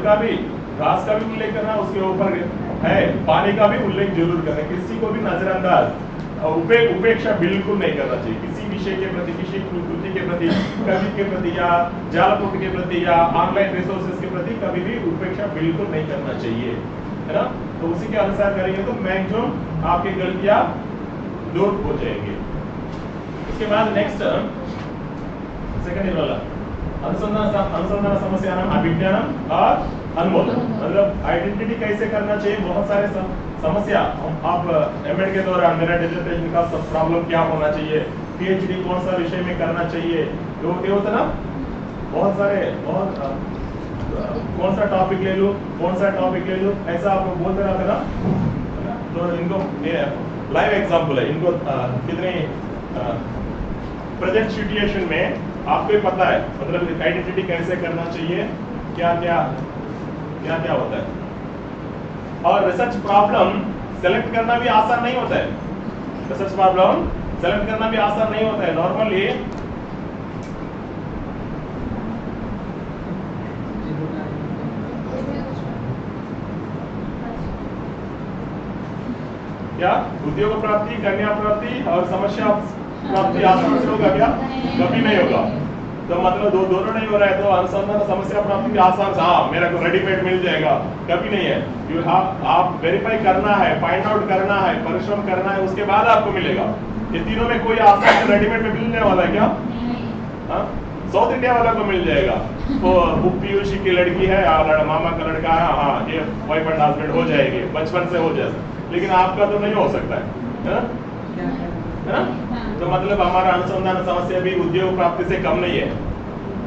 का भी, घास का भी उल्लेख करना, उसके ऊपर है पानी का भी उल्लेख जरूर करना। किसी को भी नजरअंदाज उपेक्षा बिल्कुल नहीं करना चाहिए, किसी विषय के प्रति, किसी कृति के प्रति, कवि के प्रति या जालपुट के प्रति या ऑनलाइन रिसोर्सेज के प्रति कभी भी उपेक्षा बिल्कुल नहीं करना चाहिए, है ना। तो उसी के अनुसार करेंगे तो मैक्सिमम आपकी गलतियां दूर हो जाएंगी। उसके बाद नेक्स्ट सेकंड ईयर वाला अनुसंधान समस्या नाम अभिज्ञान और अनुमोदन, मतलब आइडेंटिटी कैसे करना चाहिए। बहुत सारे समस्या आप एमएड के दौरान मेरा डिसर्टेशन का सब प्रॉब्लम क्या होना चाहिए, पीएचडी कौन सा विषय में करना चाहिए, तो ये होता ना बहुत सारे कौन सा टॉपिक ले लूं, कौन सा टॉपिक ले लूं, ऐसा आप बोलते रहते ना। तो इनको लाइव एग्जांपल है, इनको कितने प्रेजेंट सिचुएशन में आपको पता है, मतलब आइडेंटिटी कैसे करना चाहिए, क्या क्या होता है। और रिसर्च प्रॉब्लम सेलेक्ट करना भी आसान नहीं होता है, रिसर्च प्रॉब्लम सेलेक्ट करना भी आसान नहीं होता है। नॉर्मली क्या उद्योग प्राप्ति, कन्या प्राप्ति और समस्या प्राप्ति आसान से होगा क्या? कभी नहीं होगा। तो मतलब दोनों नहीं हो रहा है तो अनुसंधान समस्या प्राप्ति भी आसान से, हाँ मेरे को रेडीमेड मिल जाएगा, कभी नहीं है। यू हैव, आप वेरीफाई करना है, फाइंड आउट करना है, परिश्रम करना है, उसके बाद आपको मिलेगा। ये तीनों में कोई आसान से रेडीमेड में मिलने वाला है क्या? हाँ, साउथ इंडिया वाला को मिल जाएगा। तो पीयूष की लड़की है और मामा का लड़का है, हाँ ये वाइफ एंड हस्बैंड हो जाएगी, बचपन से हो जाए, लेकिन आपका तो नहीं हो सकता है ना। तो मतलब हमारा अनुसंधान समस्या भी उद्योग प्राप्ति से कम नहीं है,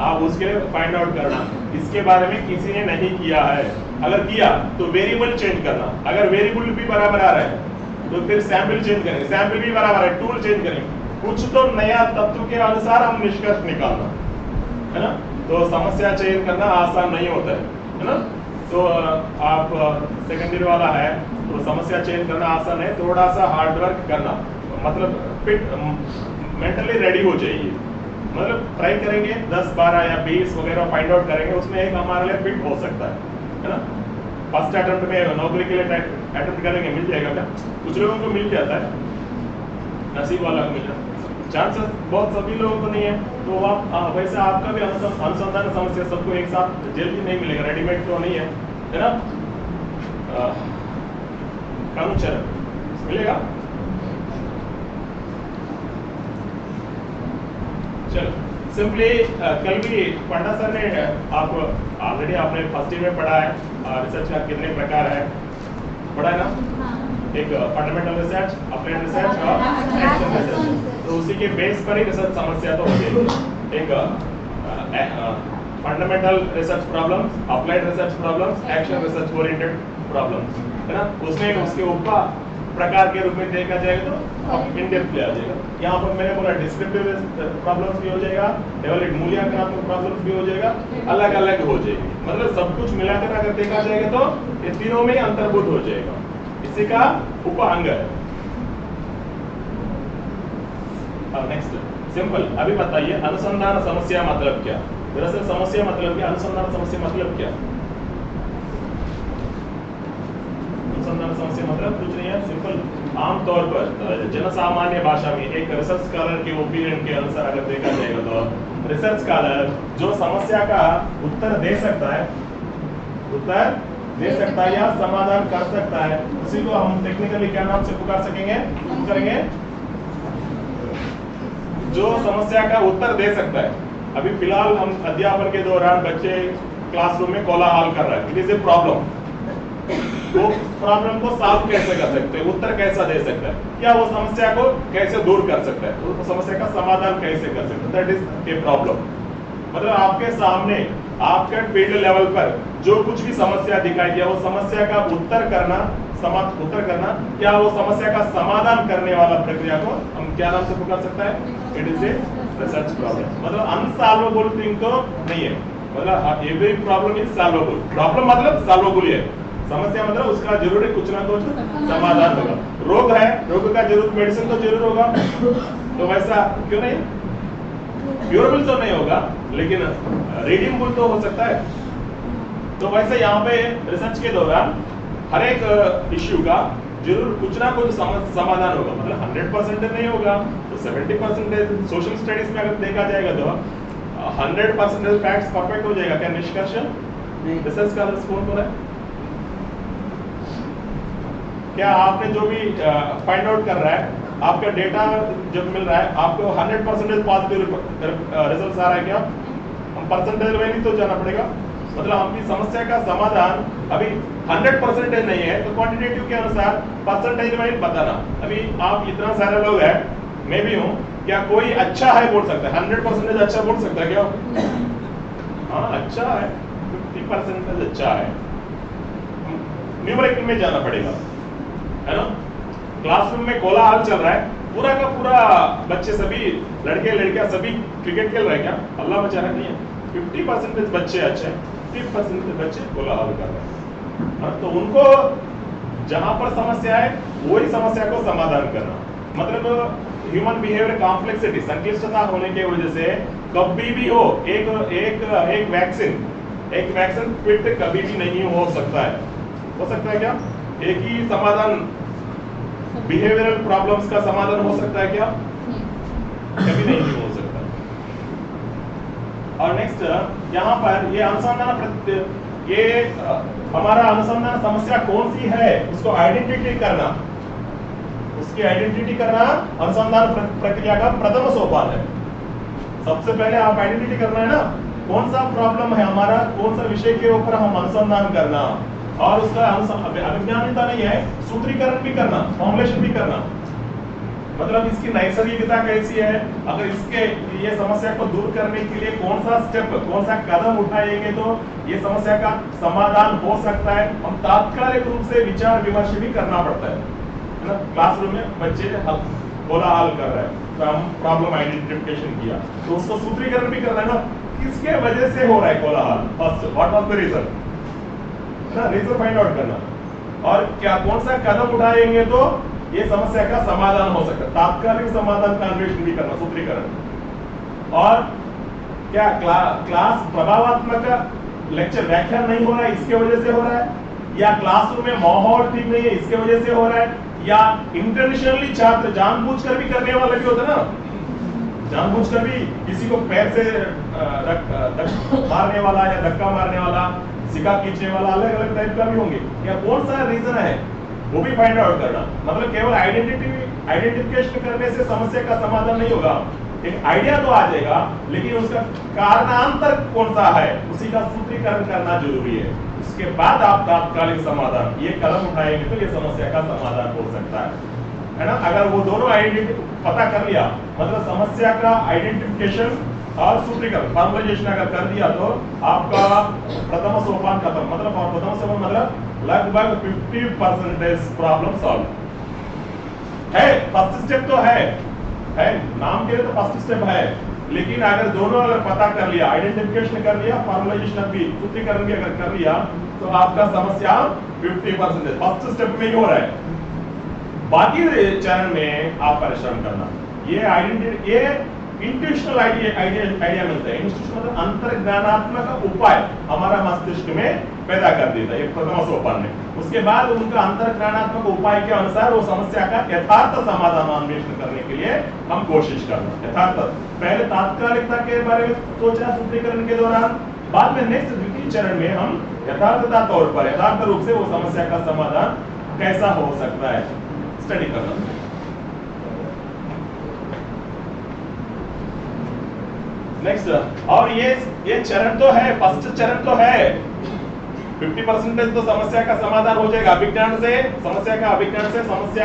आप उसके फाइंड आउट करना। इसके बारे में किसी ने नहीं किया है, अगर किया तो वेरिएबल चेंज करना, अगर वेरिएबल भी बराबर आ रहा है तो फिर सैंपल चेंज करेंगे, सैंपल भी बराबर है, टूल चेंज करेंगे, कुछ तो नया तत्व के अनुसार हम निष्कर्ष निकालना, है ना। तो समस्या चयन करना आसान नहीं होता है ना। तो आप सेकंड ईयर वाला है तो समस्या चयन करना आसान है, थोड़ा सा हार्ड वर्क करना, मतलब फिट मेंटली रेडी हो जाइए, मतलब ट्राई करेंगे 10, 12 या 20 वगैरह फाइंड आउट करेंगे, उसमें एक हमारे लिए फिट हो सकता है ना। फर्स्ट अटेम्प्ट में नौकरी के लिए अटेम्प्ट करेंगे, मिल जाएगा क्या? कुछ लोगों को मिल जाता है, नसीब वाला को मिल जाता है, चांसेस बहुत सभी लोगों को नहीं है। तो आप वैसे आपका भी अनुसंधान समस्या सबको एक साथ जल्दी नहीं मिलेगा, रेडीमेड तो नहीं है ना। कानून चरण मिलेगा। चलो सिंपली कल भी पंडा सर ने आप ऑलरेडी आपने फर्स्ट ईयर में पढ़ा है, रिसर्च का कितने प्रकार है पढ़ा है ना। एक फंडामेंटल रिसर्च, अप्लाइड रिसर्च और एक्शन रिसर्च, तो उसी के बेस पर ही रिसर्च समस्या तो होगी। एक fundamental research problems, applied research problems, action research oriented problems, है ना। उसमें उसके ऊपर प्रकार के रूप में देखा जाएगा तो इन डेप्थ ले आ जाएगा। यहाँ पर मैंने बोला डिस्क्रिप्टिव प्रॉब्लम्स भी हो जाएगा, डेवलप मूल्यांकनात्मक प्रॉब्लम्स भी हो जाएगा, अलग अलग हो जाएगी, मतलब सब कुछ मिलाकर अगर देखा जाएगा तो ये तीनों में अंतर्भूत हो जाएगा, इसी का उपअंग है। नेक्स्ट सिंपल, अभी बताइए अनुसंधान समस्या मतलब क्या? दरअसल समस्या मतलब क्या, अनुसंधान समस्या मतलब क्या? अनुसंधान समस्या मतलब कुछ नहीं है, सिंपल आमतौर पर जनसामान्य भाषा में एक रिसर्च स्कॉलर के ओपिनियन के अनुसार अगर देखा जाएगा तो रिसर्च स्कॉलर जो समस्या का उत्तर दे सकता है या समाधान कर सकता है, उसी को हम टेक्निकली क्या नाम से पुकार करेंगे, जो समस्या का उत्तर दे सकता है। अभी फिलहाल हम अध्यापन के दौरान बच्चे क्लासरूम में कोलाहल कर रहे हैं, इट इज ए प्रॉब्लम, वो प्रॉब्लम को सॉल्व कैसे कर सकते हैं, उत्तर कैसा दे सकता है, या वो समस्या को कैसे दूर कर सकता है, वो समस्या का समाधान कैसे कर सकता है, दैट इज ए प्रॉब्लम। मतलब आपके सामने आपके फील्ड लेवल पर जो कुछ भी समस्या दिखाई दिया, वो समस्या का उत्तर करना, क्या वो समस्या का समाधान करने वाला प्रक्रिया को हम क्या नाम से पुकार सकता है, it is a research problem. मतलब अनसॉल्वेबल थिंग तो नहीं है, मतलब every problem is solvable, problem मतलब सॉल्वेबल है, समस्या मतलब उसका जरूर कुछ ना कुछ समाधान होगा। रोग है, रोग का जरूर मेडिसिन तो जरूर होगा, तो वैसा क्यों नहीं, क्यूरेबल तो नहीं होगा, लेकिन रिडीमेबल तो हो सकता है तो वैसे यहाँ पे रिसर्च के दौरान हर एक इश्यू का जरूर कुछ ना कुछ समाधान होगा, मतलब 100% नहीं होगा तो 70%। सोशल स्टडीज में अगर देखा जाएगा तो 100% फैक्ट्स परफेक्ट हो जाएगा क्या? निष्कर्ष रिसर्च का कौन बोला है? क्या आपने जो भी फाइंड आउट कर रहा है, आपका डेटा जब मिल रहा है आपको 100% पॉजिटिव रिजल्ट आ रहा है क्या? हम परसेंटेज में नहीं तो जाना पड़ेगा, मतलब आपकी समस्या का समाधान अभी 100% नहीं है तो क्वांटिटेटिव के अनुसार परसेंटेज में बताना। अभी आप इतना सारे लोग हैं, मैं भी हूँ, क्या कोई अच्छा है बोल सकता है? 100% अच्छा बोल सकता है क्या? हाँ अच्छा है, 50% अच्छा है, न्यूमेरिकल में जाना पड़ेगा, है ना? क्लासरूम में कोलाहल चल रहा है, पूरा का पूरा बच्चे सभी लड़के लड़कियां सभी क्रिकेट खेल रहे हैं क्या? अल्लाह बचा रहा नहीं है, 50% बच्चे अच्छे हैं, 50% बच्चे कोलाहल कर रहे हैं। हाँ, तो उनको जहां पर समस्या है वही समस्या को समाधान करना, मतलब ह्यूमन बिहेवियर कॉम्प्लेक्सिटी संक्लिष्टता होने की वजह से कभी भी हो एक वैक्सीन फिट कभी भी नहीं हो सकता है क्या? एक ही समाधान बिहेवियरल प्रॉब्लम्स का समाधान हो सकता है क्या? कभी नहीं हो सकता। और नेक्स्ट यहाँ पर ये अनुसंधान ये हमारा अनुसंधान समस्या कौन सी है उसको आइडेंटिटी करना, उसकी आइडेंटिटी करना अनुसंधान प्रक्रिया का प्रथम सोपान है। सबसे पहले आप आइडेंटिटी करना है ना, कौन सा प्रॉब्लम है हमारा, कौन सा विषय के ऊपर हम अनुसंधान करना, और उसका अभिज्ञानता नहीं है, सूत्रीकरण भी करना, फॉर्मुलेशन भी करना, मतलब इसकी नैसर्गिकता कैसी है, अगर इसके ये समस्या को दूर करने के लिए कौन सा स्टेप, कौन सा कदम उठाएंगे तो ये समस्या का समाधान हो सकता है। हम तात्कालिक रूप से विचार विमर्श भी करना पड़ता है ना? क्लासरूम में बच्चे कोलाहल कर रहे हैं तो हम प्रॉब्लम आइडेंटिफिकेशन किया तो उसको सूत्रीकरण भी करना है ना, किसके वजह से हो रहा है कोलाहल, first what was the reason, reason find out करना, और क्या कौन सा कदम उठाएंगे तो ये समस्या का समाधान हो सकता है, तात्कालिक समाधान का अन्वेषण भी करना, सूत्रीकरण। और क्या क्लास प्रभावात्मक लेक्चर व्याख्यान नहीं हो रहा है इसके वजह से हो रहा है, या क्लासरूम में माहौल ठीक नहीं है इसके वजह से हो रहा है, या इंटेंशनली छात्र जानबूझकर भी करने वाला भी होता है ना, जानबूझकर भी किसी को पैर से मारने वाला या धक्का मारने वाला, सिक्का खींचने वाला, अलग अलग टाइप का भी होंगे, या कौन सा रीजन है वो भी फाइंड आउट करना। मतलब केवल आइडेंटिफिकेशन करने से समस्या का समाधान नहीं होगा, एक आइडिया तो आ जाएगा लेकिन उसका कारणांतर कौन सा है उसी का सूत्रीकरण करना जरूरी है। उसके बाद आप तात्कालिक समाधान ये कदम उठाएंगे तो ये समस्या का समाधान हो सकता है ना? अगर वो दोनों पता कर लिया, मतलब समस्या का आइडेंटिफिकेशन और सूत्रीकरण फॉर्मुलाइजेशन अगर कर दिया तो आपका प्रथम सोपान खत्म, मतलब प्रथम सोपान मतलब लगभग 50% प्रॉब्लम सॉल्व है। फर्स्ट स्टेप तो है नाम के लिए तो फर्स्ट स्टेप है, लेकिन अगर दोनों अगर पता कर लिया, आइडेंटिफिकेशन कर लिया, फॉर्मुलाइजेशन भी, सूत्रीकरण भी अगर कर लिया तो आपका समस्या 50% फर्स्ट स्टेप में ही हो रहा है। बाकी चरण में आप परिश्रम करना, ये इंट्यूशनल आइडिया मिलता है। इंट्यूशनल मतलब अंतर्ज्ञानात्मक उपाय हमारा मस्तिष्क में पैदा कर देता है, ये प्रथम सोपान में। उसके बाद उनका अंतर्ज्ञानात्मक उपाय के अनुसार वो समस्या का यथार्थ समाधान अन्वेषण करने के लिए हम कोशिश करना। यथार्थ पहले तात्कालिकता के बारे में सोचना सूत्रीकरण के दौरान, बाद में नेक्स्ट द्वितीय चरण में हम यथार्थता तौर पर यथार्थ रूप से वो समस्या का समाधान कैसा हो सकता है स्टडी करना। नेक्स्ट, और ये चरण तो है, फर्स्ट चरण तो है, 50% तो समस्या का समाधान हो जाएगा अभिज्ञान से, समस्या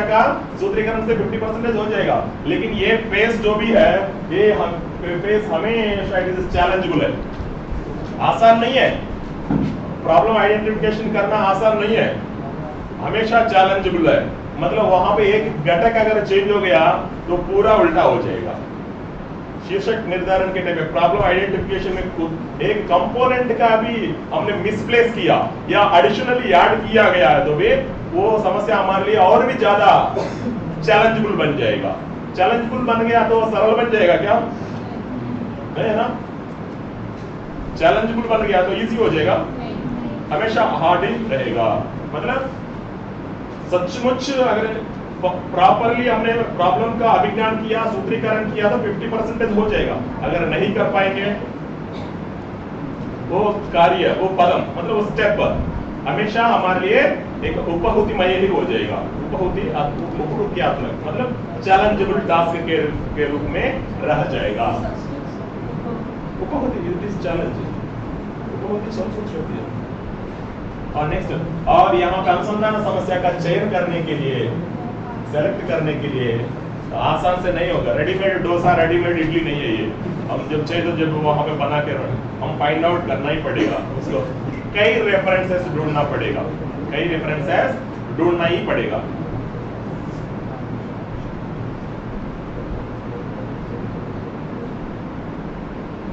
का सूत्रीकरण से 50% हो जाएगा। लेकिन ये फेस जो भी है, ये फेस हमेशा चैलेंजेबल है, आसान नहीं है। प्रॉब्लम आइडेंटिफिकेशन करना आसान नहीं है, हमेशा चैलेंजेबल है। मतलब वहां पे एक घटक अगर चेंज हो गया तो पूरा उल्टा हो जाएगा। शीर्षक निर्धारण के टाइम में प्रॉब्लम आइडेंटिफिकेशन में एक कंपोनेंट का भी हमने मिसप्लेस किया या एडिशनली ऐड किया गया है तो वो समस्या हमारे लिए और भी ज्यादा चैलेंजेबल बन जाएगा। चैलेंजेबल बन गया तो सरल बन जाएगा क्या? नहीं है ना? चैलेंजेबल बन गया तो इजी हो जाएगा? हमेशा हार्ड ही रहेगा। मतलब सचमुच अगर प्रॉपरली हमने प्रॉब्लम का अभिज्ञान किया, सूत्रीकरण किया तो 50% हो जाएगा। अगर नहीं कर पाएंगे वो कार्य, वो पदम, मतलब वो स्टेप हमेशा हमारे लिए एक उपहुतिमय ही हो जाएगा। उपहुत्यात्मक मतलब चैलेंजेबल टास्क के रूप में रह जाएगा। उपहुति इट इज चैलेंज, उपहुति सब कुछ होती है। और नेक्स्ट, और यहाँ पे अनुसंधान समस्या का चयन करने के लिए, सेलेक्ट करने के लिए आसान से नहीं होगा। रेडीमेड डोसा, रेडीमेड इडली नहीं है ये। हम जब चाहिए तो जब वहां पे बना के हम फाइंड आउट करना ही पड़ेगा उसको। कई रेफरेंसेस ढूंढना पड़ेगा, कई रेफरेंसेस ढूंढना ही पड़ेगा।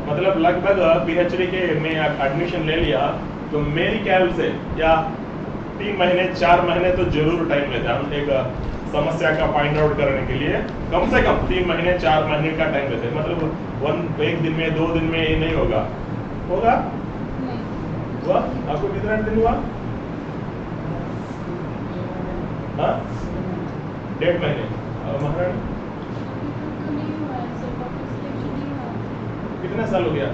मतलब लगभग पीएचडी के में एडमिशन ले लिया तो मेरी ख्याल से या 3 महीने 4 महीने तो जरूर टाइम लेता है। हम एक समस्या का फाइंड आउट करने के लिए कम से कम 3 महीने 4 महीने का टाइम लेते हैं। मतलब एक दिन में 2 दिन में ये नहीं होगा। होगा हुआ? आपको कितना दिन हुआ? हाँ 1.5 महीने। महारानी कितने साल हो गया?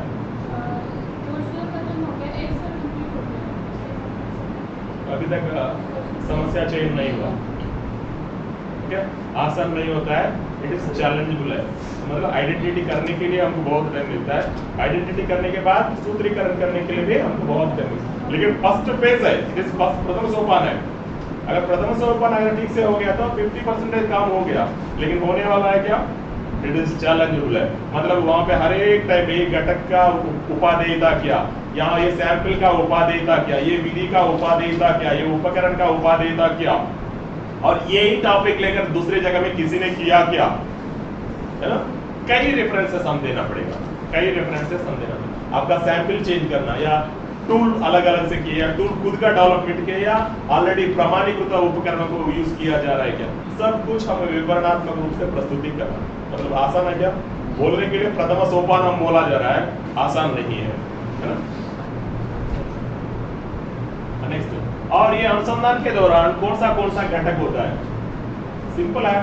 अभी तक समस्या चयन नहीं हुआ। ठीक है, आसान नहीं होता है, इट इज चैलेंजेबल है। मतलब आइडेंटिटी करने के लिए हमको बहुत टाइम मिलता है, आइडेंटिटी करने के बाद सूत्रीकरण करने के लिए भी हमको बहुत टाइम मिलता है। लेकिन फर्स्ट फेज है, इट इज प्रथम सोपान है। अगर प्रथम सोपान अगर ठीक से हो गया तो 50% काम हो गया। लेकिन होने वाला है क्या? इट इज चैलेंजेबल है। मतलब वहां पे हर एक टाइप, एक घटक का उपादेयता क्या, यहाँ ये सैंपल का उपादेयता क्या, ये विधि का उपादेयता क्या, ये उपकरण का उपादेयता क्या, और यही टॉपिक लेकर दूसरे जगह में किसी ने किया क्या, है ना। कई रेफरेंसेस हम देना पड़ेगा, कई रेफरेंसेस हम देना पड़ेगा। आपका सैंपल चेंज करना या टूल अलग अलग से किया, टूल खुद का डेवलपमेंट किया या ऑलरेडी प्रमाणीकृत उपकरणों को यूज किया जा रहा है क्या, सब कुछ हमें विवरणात्मक रूप से प्रस्तुति करना। मतलब आसान है क्या? बोलने के लिए प्रथम सोपान हम बोला जा रहा है, आसान नहीं है ना। नेक्स्ट, और ये अनुसंधान के दौरान कौन सा घटक होता है? सिंपल है,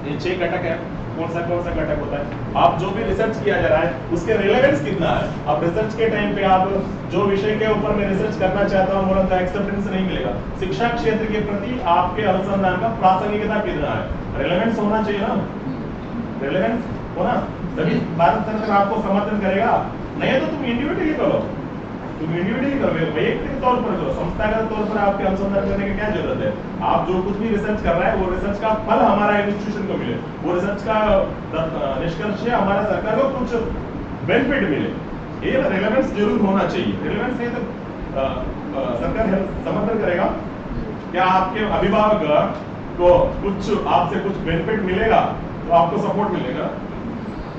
ये 6 घटक है। कौन सा घटक होता है? आप जो भी रिसर्च किया जा रहा है उसके रिलेवेंस कितना है। आप रिसर्च के टाइम पे आप जो विषय के ऊपर मैं रिसर्च करना चाहता हूँ बोला तो एक्सेप्टेंस नहीं मिलेगा। शिक्षा क्षेत्र के प्रति आपके अनुसंधान का प्रासंगिकता कितना है, रिलेवेंस होना चाहिए ना, रिलेवेंस होना, तभी भारत सरकार आपको समर्थन करेगा। नहीं तो तुम इंडिविजुअली करो, तुम इंडिविजुअली करो, वैयक्तिक तौर पर करो, संस्थागत तौर पर आपके अनुसंधान करने की क्या जरूरत है। आप जो कुछ भी रिसर्च कर रहा है वो रिसर्च का फल हमारा इंस्टीट्यूशन को मिले, वो रिसर्च का निष्कर्ष है हमारा सरकार को कुछ बेनिफिट मिले, ये रिलेवेंस जरूर होना चाहिए। रिलेवेंस नहीं तो सरकार समर्थन करेगा क्या? आपके अभिभावक को कुछ आपसे कुछ बेनिफिट मिलेगा तो आपको सपोर्ट मिलेगा।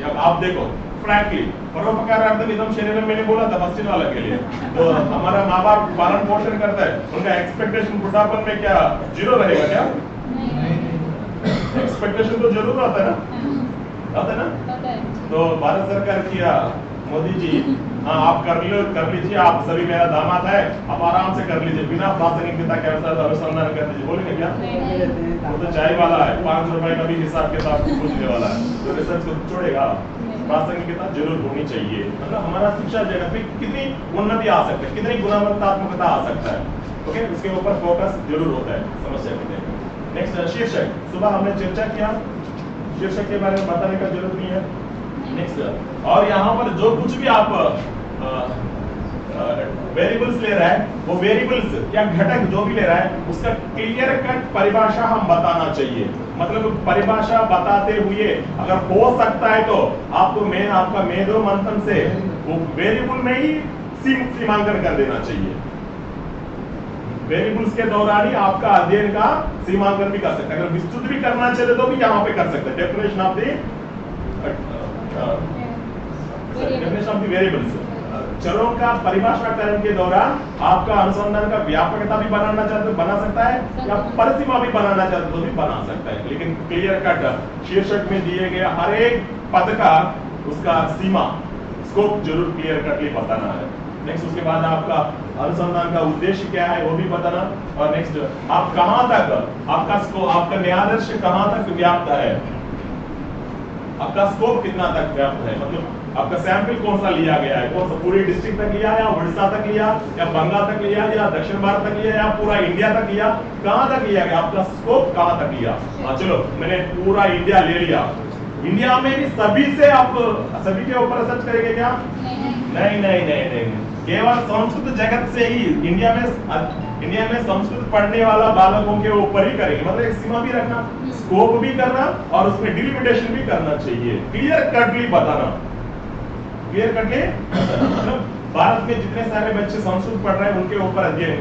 या आप देखो फ्रैंकली परोपकारार्थम इदम शरीरम मैंने बोला था फर्स्ट वाला के लिए, तो हमारा माँ बाप पालन पोषण करता है, उनका एक्सपेक्टेशन बुढ़ापन में क्या 0 रहेगा क्या? एक्सपेक्टेशन तो जरूर आता है ना, आता है ना। तो भारत सरकार किया मोदी जी, हाँ आप कर लीजिए, आप सभी मेरा दामाद है, आप आराम से कर लीजिए बिना प्रासंगिकता के अनुसंधान कर लीजिए, बोलेंगे क्या? वो तो चाय वाला है, 5 रुपए का भी हिसाब किताब पूछने वाला है, तो रिसर्च को छोड़ेगा। प्रासंगिकता जरूर होनी चाहिए। मतलब हमारा शिक्षा जगत में कितनी उन्नति आ सकती है, कितनी गुणवत्तात्मकता आ सकता है, ओके, उसके ऊपर फोकस जरूर होता है समस्या के लिए। नेक्स्ट शीर्षक, सुबह हमने चर्चा किया, शीर्षक के बारे में बताने का जरूरत नहीं है। नेक्स्ट, और यहाँ पर जो कुछ भी आप वेरिएबल्स ले रहा है, वो वेरिएबल्स या घटक जो भी ले रहा है उसका क्लियर कट परिभाषा हम बताना चाहिए। मतलब परिभाषा बताते हुए अगर हो सकता है तो आपका मेधो मंथन से वो वेरिएबल में ही सीमांकन कर देना चाहिए। वेरिएबल्स के दौरान ही आपका अध्ययन का सीमांकन भी कर सकते हैं। अगर विस्तृत भी करना चाहिए तो भी यहाँ पे कर सकते हैं। डेफिनेशन ऑफ द वेरिएबल्स, चरों का परिभाषाकरण के दौरान आपका अनुसंधान का व्यापकता भी बनाना चाहते बना सकता है या परिसीमा भी बनाना चाहते तो भी बना सकता है। लेकिन क्लियर कट शीर्षक में दिए गए हर एक पद का उसका सीमा स्कोप जरूर क्लियर कटली बताना है। नेक्स्ट उसके बाद आपका अनुसंधान का उद्देश्य क्या है वो भी बताना, और नेक्स्ट आप कहां तक आपका न्यायादर्श कहां तक व्याप्त है, आपका स्कोप कितना तक व्याप्त है, मतलब आपका सैंपल कौन सा लिया गया है, कौन सा पूरी डिस्ट्रिक्ट तक लिया या उड़ीसा तक लिया या बंगाल तक लिया या दक्षिण भारत तक लिया या पूरा इंडिया तक लिया, कहां तक लिया गया, आपका स्कोप कहां तक लिया। हाँ चलो मैंने पूरा इंडिया ले लिया, इंडिया में भी सभी से आप सभी के ऊपर रिसर्च करेंगे क्या? नहीं नहीं नहीं नहीं, केवल संस्कृत जगत से ही इंडिया में संस्कृत पढ़ने वाला बालकों के ऊपर ही करेंगे, मतलब एक सीमा भी रखना, स्कोप भी करना और उसमें डिलिमिटेशन भी करना चाहिए, क्लियर कटली बताना, क्लियर कटली मतलब भारत में जितने सारे बच्चे संस्कृत पढ़ रहे हैं उनके ऊपर अध्ययन,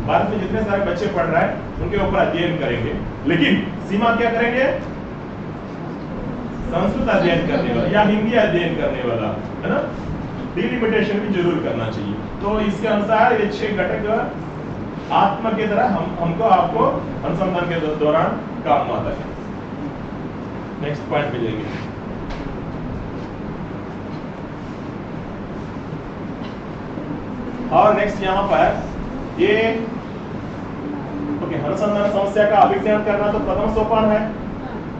भारत में जितने सारे बच्चे पढ़ रहे हैं उनके ऊपर अध्ययन करेंगे, लेकिन सीमा क्या करेंगे? संस्कृत अध्ययन करने वाला या हिंदी अध्ययन करने वाला, है ना, डिलिमिटेशन भी जरूर करना चाहिए। तो इसके अनुसार ये 6 घटक आत्मा की तरह हमको आपको अनुसंधान के दौरान काम आता है। नेक्स्ट पॉइंट पे जाएंगे। और नेक्स्ट यहाँ पर ये ओके, अनुसंधान समस्या का अभिज्ञान करना तो प्रथम सोपान है,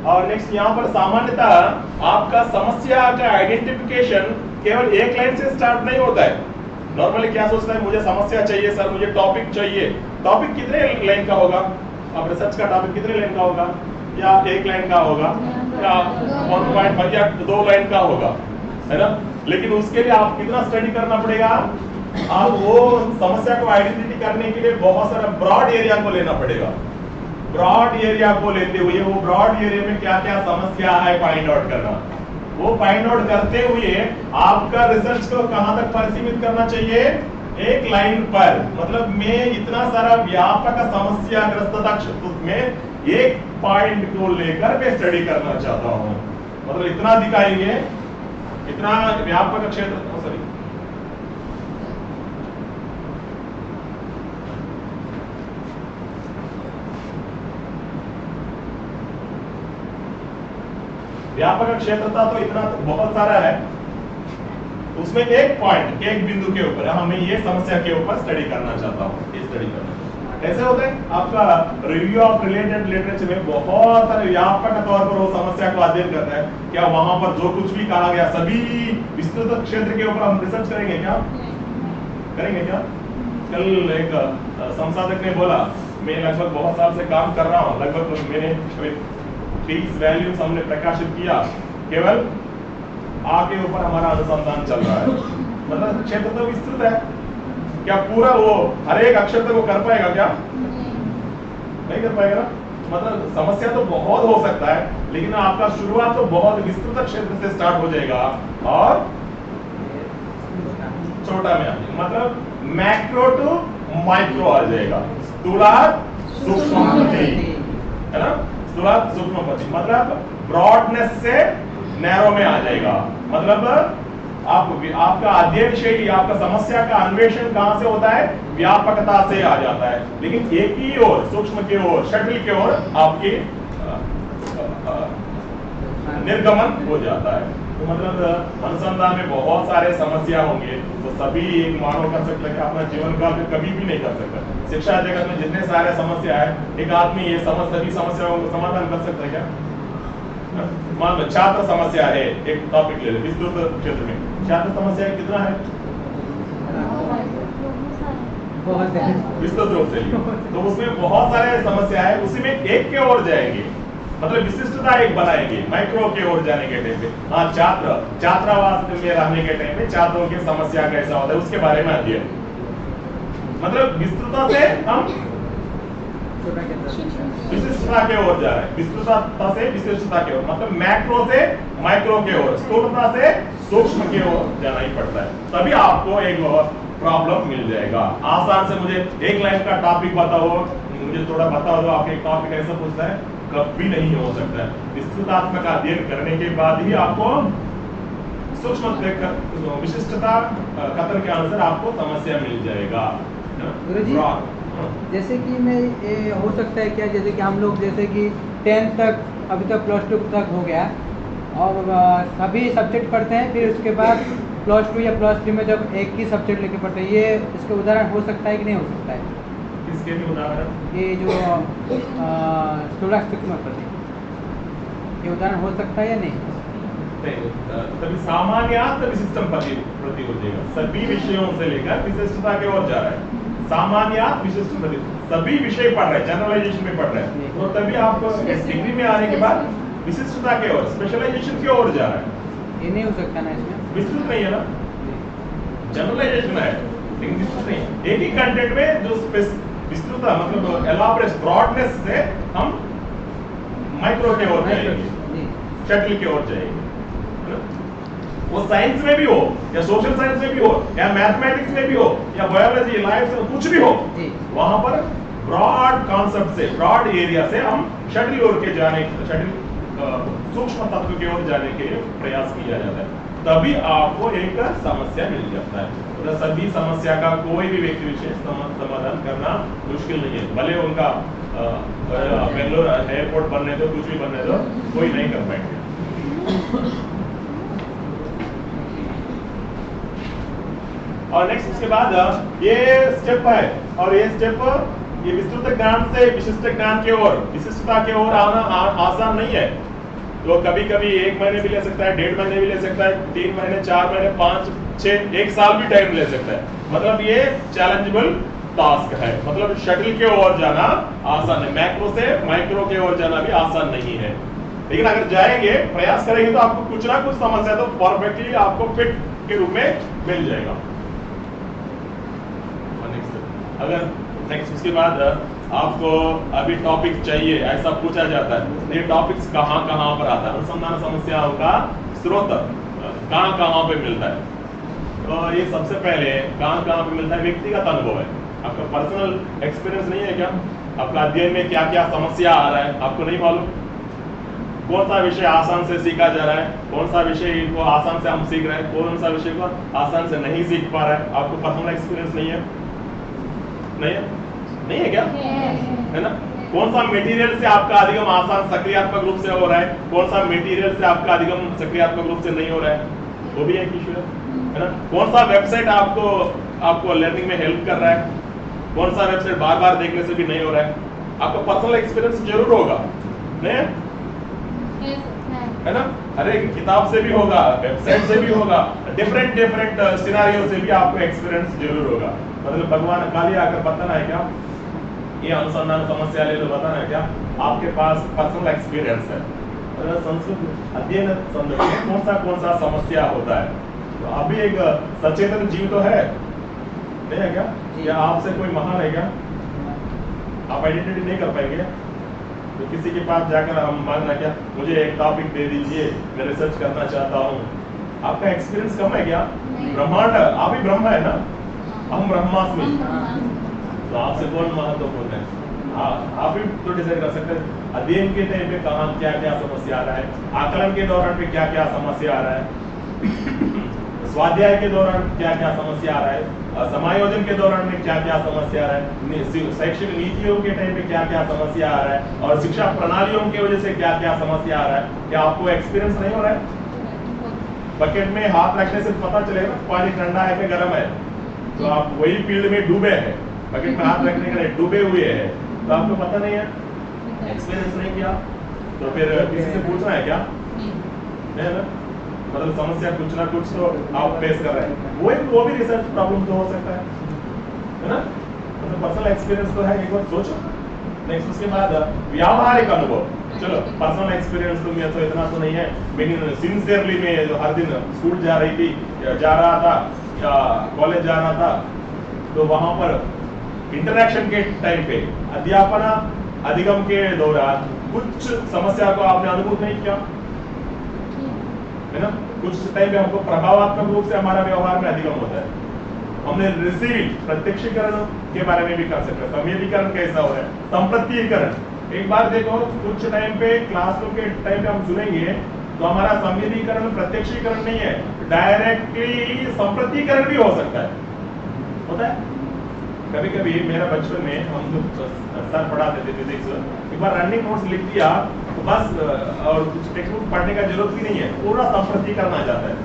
और नेक्स्ट यहाँ पर सामान्यतः आपका समस्या का आइडेंटिफिकेशन केवल एक लाइन से स्टार्ट नहीं होता है। नॉर्मली क्या सोचता है, मुझे समस्या चाहिए सर, मुझे टॉपिक चाहिए, टॉपिक कितने लाइन का होगा, आप रिसर्च का टॉपिक कितने लाइन का होगा, या 1 लाइन का होगा या 1.5 या 2 लाइन का होगा, है ना, लेकिन उसके लिए आप कितना स्टडी करना पड़ेगा, आप वो समस्या को आइडेंटिटी करने के लिए बहुत सारा ब्रॉड एरिया को लेना पड़ेगा, ब्रॉड एरिया को लेते हुए वो ब्रॉड एरिया में क्या क्या समस्या है फाइंड आउट करना, वो फाइंड आउट करते हुए आपका रिसर्च को कहां तक परिसीमित करना चाहिए, 1 लाइन पर, मतलब मैं इतना सारा व्यापक समस्याग्रस्तता क्षेत्र में एक पॉइंट को लेकर मैं स्टडी करना चाहता हूं, मतलब इतना दिखाएंगे, इतना व्यापक क्षेत्र, सॉरी व्यापक क्षेत्रता तो इतना तो बहुत सारा है, उसमें एक पॉइंट, एक बिंदु के ऊपर मैं ये समस्या के ऊपर स्टडी करना चाहता हूँ, ये स्टडी करना कैसे होता है, आपका रिव्यू ऑफ रिलेटेड लिटरेचर में बहुत सारे व्यापक तौर पर वो समस्या को अध्ययन करता है, क्या वहां पर जो कुछ भी कहा गया सभी विस्तृत क्षेत्र के ऊपर हम रिसर्च करेंगे क्या, करेंगे क्या? कल एक संसाधक ने बोला, मैं लगभग बहुत साल से काम कर रहा हूँ, लगभग मैंने 30 वैल्यूज हमने प्रकाशित किया, केवल आगे ऊपर हमारा अनुसंधान चल रहा है, मतलब क्षेत्र तो विस्तृत है, क्या पूरा वो हर एक अक्षर तक वो कर पाएगा क्या? नहीं कर पाएगा ना, मतलब समस्या तो बहुत हो सकता है, लेकिन आपका शुरुआत तो बहुत विस्तृत क्षेत्र से स्टार्ट हो जाएगा और छोटा में आ जाएगा, मतलब मैक्रो टू माइक्रो आ जाएगा, स्थूलात सूक्ष्मपति, है ना, स्थूलात सूक्ष्मपति, मतलब ब्रॉडनेस से नैरो में आ जाएगा, मतलब आपका अध्ययन शैली, आपका समस्या का अन्वेषण कहां से होता है, व्यापकता से आ जाता है, लेकिन एक ही ओर, सूक्ष्म के ओर, शटल के ओर आपकी निर्गमन हो जाता है। तो मतलब अनुसंधान में बहुत सारे समस्या होंगे, तो सभी एक मानव कर सकता है कि अपना जीवन काल में कभी भी नहीं कर सकता। शिक्षा जगत में जितने सारे समस्या है, एक आदमी ये सभी समस्याओं का समाधान कर सकता है क्या? मान लो छात्र समस्या है, एक टॉपिक ले ले, विस्तृत क्षेत्र में छात्र समस्या कितना है, विस्तृत रूप से, तो उसमें बहुत सारे समस्या है, उसी में एक के ओर जाएंगे, मतलब विशिष्टता एक बनाएंगे, माइक्रो के ओर जाने के टाइम पे, हाँ छात्रावास में रहने के टाइम पे छात्रों की समस्या कैसा होता है उसके बारे में अध्ययन, मतलब विस्तृतता से हम विशिष्टता के ओर जा रहे हैं, विस्तृतता से विशिष्टता के ओर, मतलब मैक्रो से माइक्रो के ओर, स्थूलता से सूक्ष्म के ओर जाना ही पड़ता है, तभी आपको एक प्रॉब्लम मिल जाएगा। आसान से मुझे 1 लाइन का टॉपिक बताओ, मुझे थोड़ा बता दो, आपके टॉपिक ऐसा पूछता है, कभी नहीं हो सकता है। विस्तृतात्मक अध्ययन करने के बाद ही आपको सूक्ष्म विशिष्टता कथन के अनुसार आपको समस्या मिल जाएगा। जैसे कि मैं ये हो सकता है क्या, जैसे कि हम लोग जैसे कि 10th तक, अभी तक +2 तक हो गया और सभी सब्जेक्ट पढ़ते हैं, फिर उसके बाद +2 या +3 में जब एक ही सब्जेक्ट लेके पढ़ते हैं, ये इसका उदाहरण हो सकता है कि नहीं हो सकता है? किसके लिए उदाहरण? ये जो स्कॉलरशिप में पढ़ते हैं, ये उदाहरण हो सकता है या नहीं? तभी सामान्यात विशिष्टम प्रति हो जाएगा। सभी विषयों से लेकर विशिष्टता की ओर जा रहा है। सामान्यात विशिष्ट प्रति, सभी विषय पढ़ रहे हैं, जनरलाइजेशन में पढ़ रहे हैं, तो तभी आपको डिग्री में आने के बाद विशिष्टता की ओर, स्पेशलाइजेशन की ओर जा रहा है। ये नहीं हो सकता ना इसमें? विस्तृत नहीं है ना, जनरलाइजेशन है, लेकिन विस्तृत नहीं है। एक ही कंटेंट में जो विस्तृतता मतलब एलाबोरेट ब्रॉडनेस से हम माइक्रो के ओर जाएंगे, शटल की ओर जाएंगे। वो साइंस में भी हो या सोशल साइंस में भी हो या मैथमेटिक्स में भी हो या बायोलॉजी लाइफ से कुछ भी हो, वहां पर ब्रॉड कॉन्सेप्ट से, ब्रॉड एरिया से हम शटल ओर के जाने, सूक्ष्म तत्व की ओर जाने के लिए प्रयास किया जाता है। तभी आपको एक समस्या मिल जाता है। तो सभी समस्या का कोई भी व्यक्ति विशेष समाधान करना मुश्किल नहीं है, भले उनका बेंगलोर एयरपोर्ट बनने दो, कुछ भी बनने दो, कोई नहीं कर पाएंगे। और नेक्स्ट उसके बाद ये स्टेप है, और ये स्टेप ये विस्तृत ज्ञान से विशिष्ट ज्ञान की ओर, विशिष्टता की ओर आना आसान नहीं है। तो कभी कभी 1 महीने भी ले सकता है, 1.5 महीने भी ले सकता है, 3 महीने, 4 महीने, 5, 6, 1 साल भी टाइम ले सकता है। मतलब ये चैलेंजेबल टास्क है, मतलब शटल के ओर जाना आसान है, मैक्रो से माइक्रो के ओर जाना भी आसान नहीं है। लेकिन अगर जाएंगे, प्रयास करेंगे, तो आपको कुछ ना कुछ समस्या तो परफेक्टली आपको फिट के रूप में मिल जाएगा। अगर नेक्स्ट उसके बाद आपको अभी टॉपिक चाहिए, ऐसा पूछा जाता है, ये टॉपिक्स कहाँ पर आता है, अनुसंधान समस्याओं का स्रोत कहाँ पे मिलता है। तो ये सबसे पहले कहाँ पे मिलता है, व्यक्तिगत अनुभव है। आपका पर्सनल एक्सपीरियंस नहीं है क्या? आपका अध्ययन में क्या क्या समस्या आ रहा है, आपको नहीं मालूम? कौन सा विषय आसान से सीखा जा रहा है, कौन सा विषय को आसान से हम सीख रहे हैं, कौन सा विषय को आसान से नहीं सीख पा रहा है, आपको पर्सनल एक्सपीरियंस नहीं है? नहीं है क्या? है ना? कौन सा मटेरियल से आपका अधिगम आसान सक्रियात्मक रूप से हो रहा है, कौन सा मटेरियल से आपका अधिगम सक्रियात्मक रूप से नहीं हो रहा है, वो भी एक इशू है ना? कौन सा वेबसाइट आपको लर्निंग में हेल्प कर रहा है, कौन सा वेबसाइट बार बार देखने से भी नहीं हो रहा है, आपका पर्सनल एक्सपीरियंस जरूर होगा, नहीं है ना? अरे किताब से भी होगा, वेबसाइट से भी होगा, डिफरेंट सिनेरियो से भी आपको एक्सपीरियंस जरूर होगा। मतलब भगवान खाली आकर बताना है क्या, ये अनुसंधान समस्या ले लो, बताना है क्या आपके पास पर्सनल एक्सपीरियंस है। संस्कृत अध्ययन संदर्भ में कौन सा समस्या होता है, तो आप भी एक सचेतन जीव तो है, नहीं है क्या? या आपसे कोई महान है क्या? आप आइडेंटिटी नहीं कर पाएंगे, तो किसी के पास जाकर हम मांगना क्या, मुझे एक टॉपिक दे दीजिए, मैं रिसर्च करना चाहता हूँ। आपका एक्सपीरियंस कम है क्या? ब्रह्मांड, आप ही ब्रह्म है ना, हम ब्रह्मास्मि, तो आपसे कौन महत्वपूर्ण है? आप ही तो डिसाइड कर सकते हैं अध्ययन के टाइम पे कहाँ क्या क्या समस्या आ रहा है, आकलन के दौरान पे क्या क्या समस्या आ रहा है, स्वाध्याय के दौरान क्या क्या समस्या आ रहा है, समायोजन के दौरान में क्या क्या समस्या आ रहा है, शैक्षिक नीतियों के टाइम पे क्या क्या समस्या आ रहा है, और शिक्षा प्रणालियों की वजह से क्या क्या समस्या आ रहा है। क्या आपको एक्सपीरियंस नहीं हो रहा है? बकेट में हाथ रखने से पता चलेगा पानी ठंडा है कि गर्म है, तो आप वही फील्ड में डूबे हैं, बकेट में हाथ रखने के लिए डूबे हुए हैं, तो आपको पता नहीं है, एक्सपीरियंस नहीं किया, तो फिर किसी से पूछना है क्या? है ना? मतलब समस्या कुछ ना कुछ तो आप फेस कर रहे हैं, वो भी रिसर्च प्रॉब्लम तो हो सकता है ना? मतलब पर्सनल एक्सपीरियंस तो है, एक बार सोचो। नेक्स्ट उसके बाद व्यावहारिक अनुभव, चलो पर्सनल एक्सपीरियंस तो मेरा तो इतना तो नहीं है, लेकिन सिंसियरली मैं जो हर दिन स्कूल जा रहा था या कॉलेज जा रहा था, तो वहां पर इंटरैक्शन के टाइम पे अध्यापन अधिगम के दौरान कुछ समस्या को आपने अनुभव नहीं किया, है ना? कुछ टाइम पे हमको प्रभावात्मक रूप से हमारा व्यवहार में अधिगम होता है, हमने रिसीव प्रत्यक्षीकरण के बारे में भी कर सकते हैं, संवेदीकरण कैसा हो रहा है, संप्रतीकरण। एक बार देखो, कुछ टाइम पे क्लासरूम के टाइम पे हम सुनेंगे तो हमारा संवेदीकरण प्रत्यक्षीकरण नहीं है, डायरेक्टली संप्रतीकरण भी हो सकता है, होता है। कभी कभी मेरा बचपन में हम जो सर पढ़ाते थे फिजिक्स, एक बार रनिंग नोट्स लिख दिया तो बस, और कुछ टेक्स्ट बुक पढ़ने का जरूरत भी नहीं है, पूरा संप्रतीकरण आ जाता है।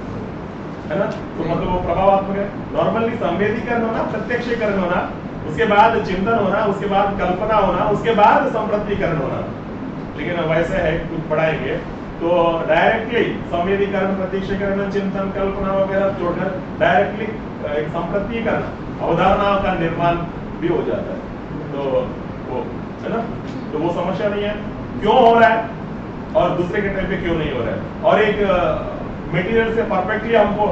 है ना, तो मतलब वो प्रभावात्मक है। नॉर्मली संवेदीकरण होना, प्रत्यक्षीकरण होना, उसके बाद चिंतन होना, उसके बाद कल्पना होना, उसके बाद संप्रतिकरण होना। लेकिन वैसे है कुछ पढ़ाएंगे तो डायरेक्टली संवेदीकरण, प्रत्यक्षीकरण, चिंतन, कल्पना वगैरह छोड़कर डायरेक्टली एक संप्रतिकरण, अवधारणाओं का निर्माण भी हो जाता है। तो वो है ना, तो वो समस्या नहीं है क्यों हो रहा है और दूसरे के टाइम पे क्यों नहीं हो रहा है। और एक मटेरियल से परफेक्टली हमको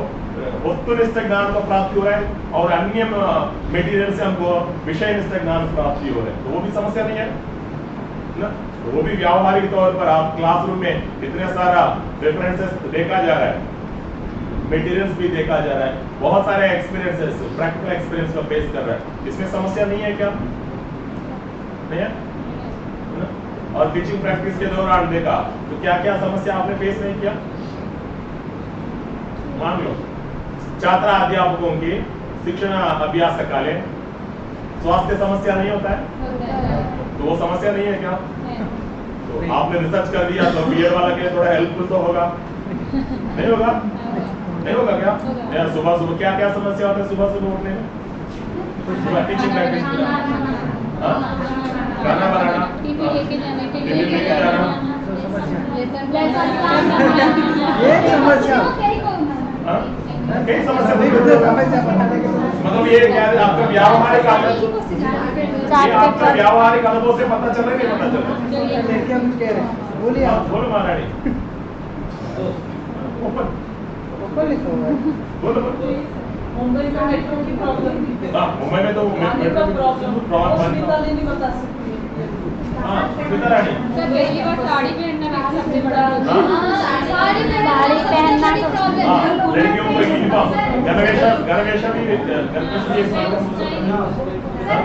वस्तुनिष्ठ ज्ञान को प्राप्ति हो रहा है और अन्य मटेरियल से हमको विषयनिष्ठ ज्ञान प्राप्ति हो रहा है, तो वो भी समस्या नहीं है ना। तो वो भी व्यावहारिक तौर पर आप क्लासरूम में इतने सारा रेफरेंसेस देखा जा रहा है, मटेरियल्स भी देखा जा रहा है, बहुत सारे एक्सपीरियंसेस, प्रैक्टिकल एक्सपीरियंस को फेस कर रहा है, इसमें समस्या नहीं है क्या? नहीं है ना? और टीचिंग प्रैक्टिस के दौरान देखा तो क्या क्या समस्या आपने फेस नहीं किया? मान लो छात्र अध्यापकों की शिक्षण अभ्यास काले स्वास्थ्य समस्या नहीं होता है, तो वो समस्या नहीं है क्या? तो आपने रिसर्च कर दिया तो बीएड वाला के थोड़ा हेल्पफुल तो होगा, नहीं होगा? नहीं होगा क्या? यार सुबह सुबह क्या क्या समस्या होता है सुबह सुबह उठने में? टीचिंग प्रैक्टिस, खाना बनाना, टिफिन लेके जाना, एक समस्या कई समस्या मतलब ये क्या है, आपका व्यावहारिक अनुभव से पता चल रहा है, नहीं पता चल रहा? बोलिए आप। बोलो महारानी, बोलो मुंबई में मेट्रो की प्रॉब्लम थी। मुंबई में तो मेट्रो प्रॉब्लम नहीं बता सकती। हाँ सीता रानी सर पहली बार साड़ी पहनना भी सबसे बड़ा साड़ी पहनना लड़कियों को यूनिफॉर्म गणवेश भी एक प्रॉब्लम हो सकता है।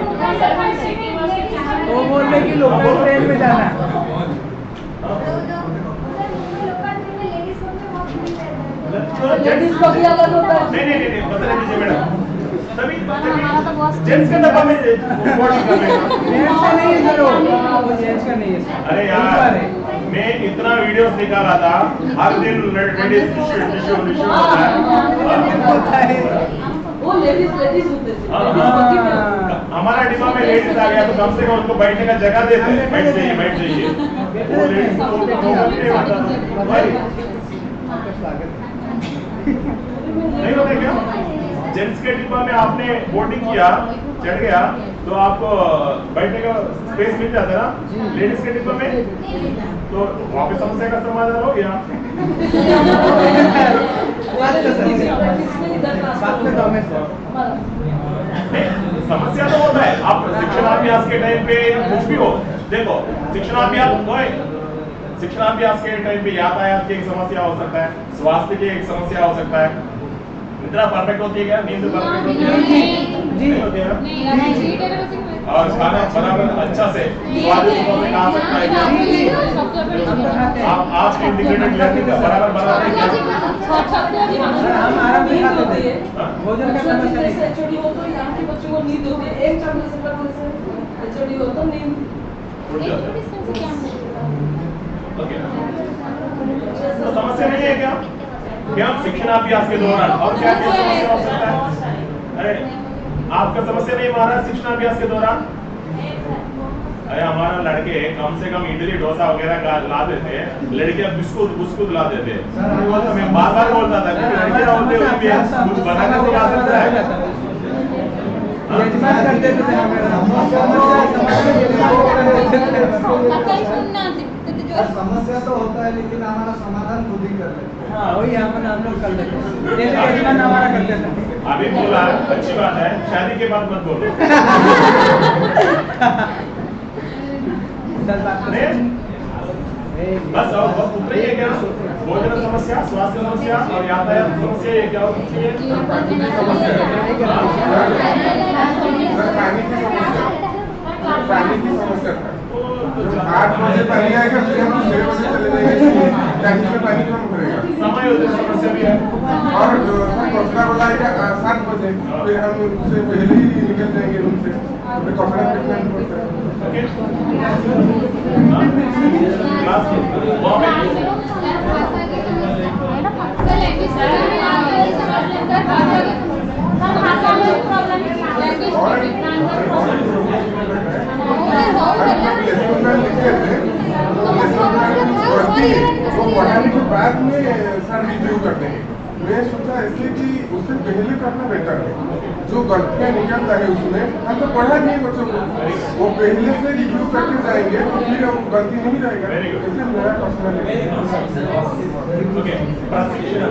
वो बोल रहे कि लोकल ट्रेन में जाना है। लेडीज को भी अलग होता है। नहीं बता दीजिए मैडम, सभी जेंट्स का डब्बा में बॉडी कर लेगा। जेंट्स का नहीं है सर, वो जेंट्स का नहीं है। अरे यार मैं इतना वीडियोस निकाला था, हर दिन लेडीज इशू होता है। वो लेडीज होते थे। हमारा डिब्बा में लेडीज आ गया तो कम से कम उनको बैठने का जगह देते हैं, बैठ जाइए। वो लेडीज नहीं होता नहीं होता क्या? जेंट्स के डिब्बा में आपने बोर्डिंग किया, चढ़ गया तो आपको बैठने का स्पेस मिल जाता है ना। लेडीज के डिब्बा में तो वहाँ पे समस्या का समाधान हो गया। समस्या तो होता है, आप शिक्षणाभ्यास के टाइम पे कुछ भी हो, देखो शिक्षणाभ्यास के टाइम पे यातायात की एक समस्या हो सकता है, स्वास्थ्य की एक समस्या हो सकता है। निद्रा परफेक्ट होती है क्या? नींद परफेक्ट होती है? नहीं होती है ना? और खाना बराबर अच्छा से स्वादिष्ट रूप में खा सकता है क्या? आप आज के इंटीग्रेटेड लर्निंग का बराबर है क्या? हम आराम से खाते थे, भोजन का समस्या नहीं। एचओडी हो तो यहाँ के बच्चों को नींद होती है, एक चम्मच से पकड़ने से एचओडी हो तो नींद उठ जाता है। ओके, तो समस्या नहीं है क्या? क्या शिक्षणाभ्यास के दौरान और क्या क्या समस्या हो सकता है? अरे आपका समस्या नहीं मारा शिक्षणाभ्यास के दौरान? अरे हमारा लड़के कम से कम इडली डोसा वगैरह ला देते हैं, लड़कियां बिस्कुट ला देते हैं। वो तो मैं बार बोलता था कि लड़कियां होते हुए भी कुछ बनाने को ला सकता है। यजमान कर देते थे समस्या तो होता है लेकिन हमारा समाधान खुद ही कर लेते हैं। हाँ वही हम लोग कर लेते हैं, जैसे यजमान हमारा करते थे। अभी बोला अच्छी बात है, शादी के बाद मत बोलो। बस और बस उतना ही है क्या? भोजन समस्या, स्वास्थ्य समस्या और यातायात समस्या, ये क्या होती है? पानी की समस्या 8 बजे पानी आएगा, फिर हम 6 बजे चले जाएंगे, टैंकी में पानी कम करेगा। समय होते समस्या भी है। और कपड़ा बुलाएगा 7 बजे, फिर हम उससे पहले ही निकल जाएंगे रूम से, फिर कपड़ा फेंकना पड़ता है। ओके, क्लास भाषा में प्रॉब्लम वो पढ़ाने के बाद में सर रिव्यू करते हैं। मैं सोचा इसलिए कि उससे पहले करना बेटर है। जो गलतियाँ निकलता है उसमें हम तो पढ़ा नहीं बच्चों को, वो पहले से रिव्यू करके जाएंगे तो फिर हम गलती नहीं रहेगा। इसलिए मेरा पर्सनल ओके,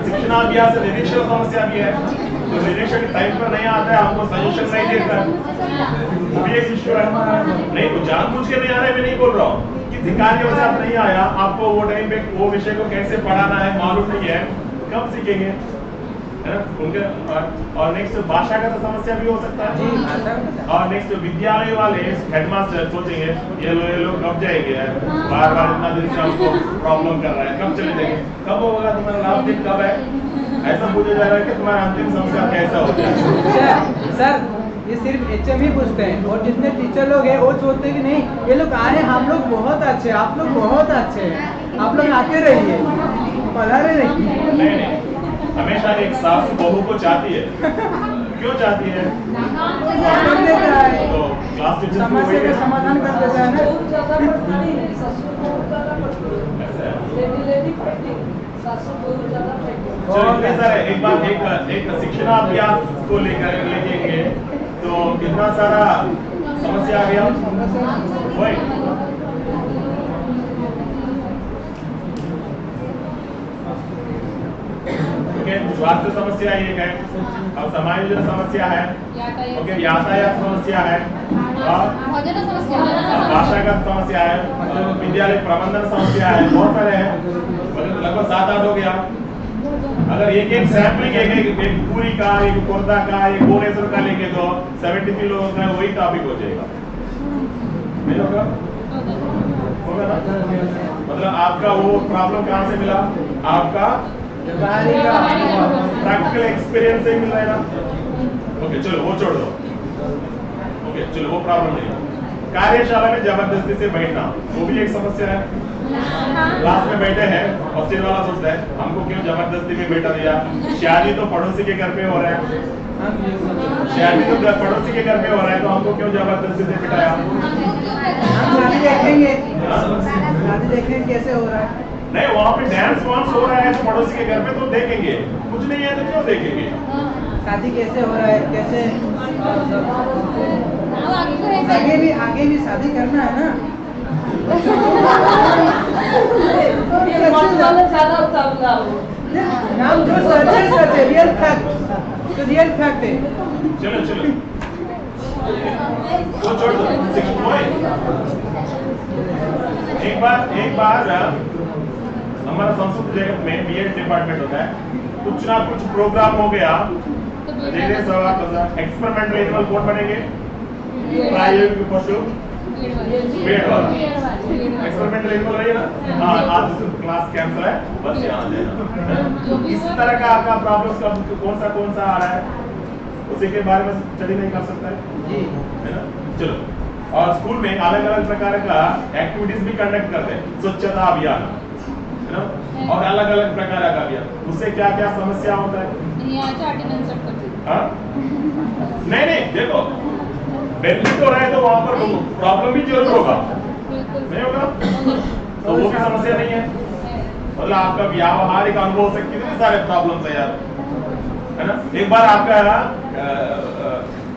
शिक्षणाभ्यास से निरीक्षण समस्या भी है, तो निरीक्षण टाइम पर नहीं आता है, हमको सजेशन नहीं देता है, वो भी एक इश्यू है। नहीं तो जानबूझ के नहीं आ रहा है, मैं नहीं बोल रहा हूँ, किसी कार्य वजह से नहीं आया, आपको वो टाइम पे वो विषय को कैसे पढ़ाना है मालूम नहीं है, कब सीखेंगे, है ना? उनके और नेक्स्ट भाषागत समस्या भी हो सकता है, और नेक्स्ट विद्यालय वाले हेडमास्टर सोचेंगे ये लोग कब जाएंगे, बार बार इतना दिन से हमको प्रॉब्लम कर रहा है, कब चले जाएंगे, कब होगा तुम्हारा लास्ट दिन कब है, ऐसा पूछा जा रहा है कि तुम्हारा अंतिम समस्या कैसा होता है। सर ये सिर्फ HM ही पूछते हैं, और जितने टीचर लोग हैं वो सोचते हैं कि नहीं ये लोग आए, हम लोग बहुत अच्छे, आप लोग बहुत अच्छे हैं, आप लोग आते रहिए, पढ़ाते रहिए। नहीं, हमेशा एक सास बहू को चाहती है, क्यों चाहती है? कर देता है, तो क्लास टीचर समस्या का समाधान कर देता है ना। बहुत ज्यादा परेशानी है, ससुर बहुत ज्यादा परेशानी है, लेडी फाइटिंग, ससुर बहुत ज्यादा फाइटिंग। चलो सर, एक बार एक शिक्षणाभ्यास को लेकर लेंगे तो कितना सारा समस्या आ गया, वही स्वास्थ्य समस्या एक है, अब समायोजन समस्या है, ओके, यातायात समस्या है, और भाषागत समस्या है, विद्यालय प्रबंधन समस्या है, बहुत सारे हैं, लगभग 7-8 हो गया। अगर एक सैम्पलिंग एक पूरी का, एक कोरदा का, एक भुवनेश्वर का लेंगे तो 73 लोगों का वही टॉपिक हो जाएगा, नहीं होगा? होगा ना? मतलब आपका वो प्रॉब्लम कहाँ से मिला, आपका प्रैक्टिकल एक्सपीरियंस से मिल रहा है ना। ओके चलो वो छोड़ दो, ओके चलो वो प्रॉब्लम नहीं। कार्यशाला में जबरदस्ती से बैठना वो भी एक समस्या है। क्लास में बैठे हैं, हॉस्टल वाला सोचता है हमको क्यों जबरदस्ती में बैठा दिया, शादी तो पड़ोसी के घर पे हो रहा है, शादी तो पड़ोसी के घर पे हो रहा है, तो हमको क्यों जबरदस्ती से बिठाया? शादी देखेंगे, शादी देखेंगे कैसे हो रहा है। नहीं, वहाँ पे डांस वांस हो रहा है तो पड़ोसी के घर पे तो देखेंगे, कुछ नहीं है तो क्यों देखेंगे? शादी कैसे हो रहा है, कैसे आगे भी शादी करना है ना। ज्यादा उतावला हो, नाम जो सच है, रियल फैक्ट, तो रियल फैक्ट है। चलो वो छोड़ दो, एक बार हमारा संस्कृत जगत में बीएड डिपार्टमेंट होता है, कुछ ना कुछ प्रोग्राम हो गया, एक्सपेरिमेंटल एनिमल कौन बनेंगे, प्रायोगिक पशु पेड़ वाला एक्सपेरिमेंटल एनिमल रही ना। हाँ, आज क्लास कैंसिल है, बस यहाँ आ जाना। इस तरह का आपका प्रॉब्लम कौन सा आ रहा है, उसी के बारे में स्टडी नहीं कर सकता है जी, है ना। चलो, और स्कूल में अलग अलग प्रकार का एक्टिविटीज भी कंडक्ट करते हैं, स्वच्छता अभियान, है ना, और अलग अलग प्रकार का अभियान, उससे क्या क्या समस्या होता है? हाँ? नहीं देखो, बेनिफिट हो रहा है तो वहां पर प्रॉब्लम भी जरूर होगा, नहीं होगा तो वो भी समस्या नहीं है। मतलब आपका व्यावहारिक अनुभव से कितने सारे प्रॉब्लम है यार, है ना। एक बार आपका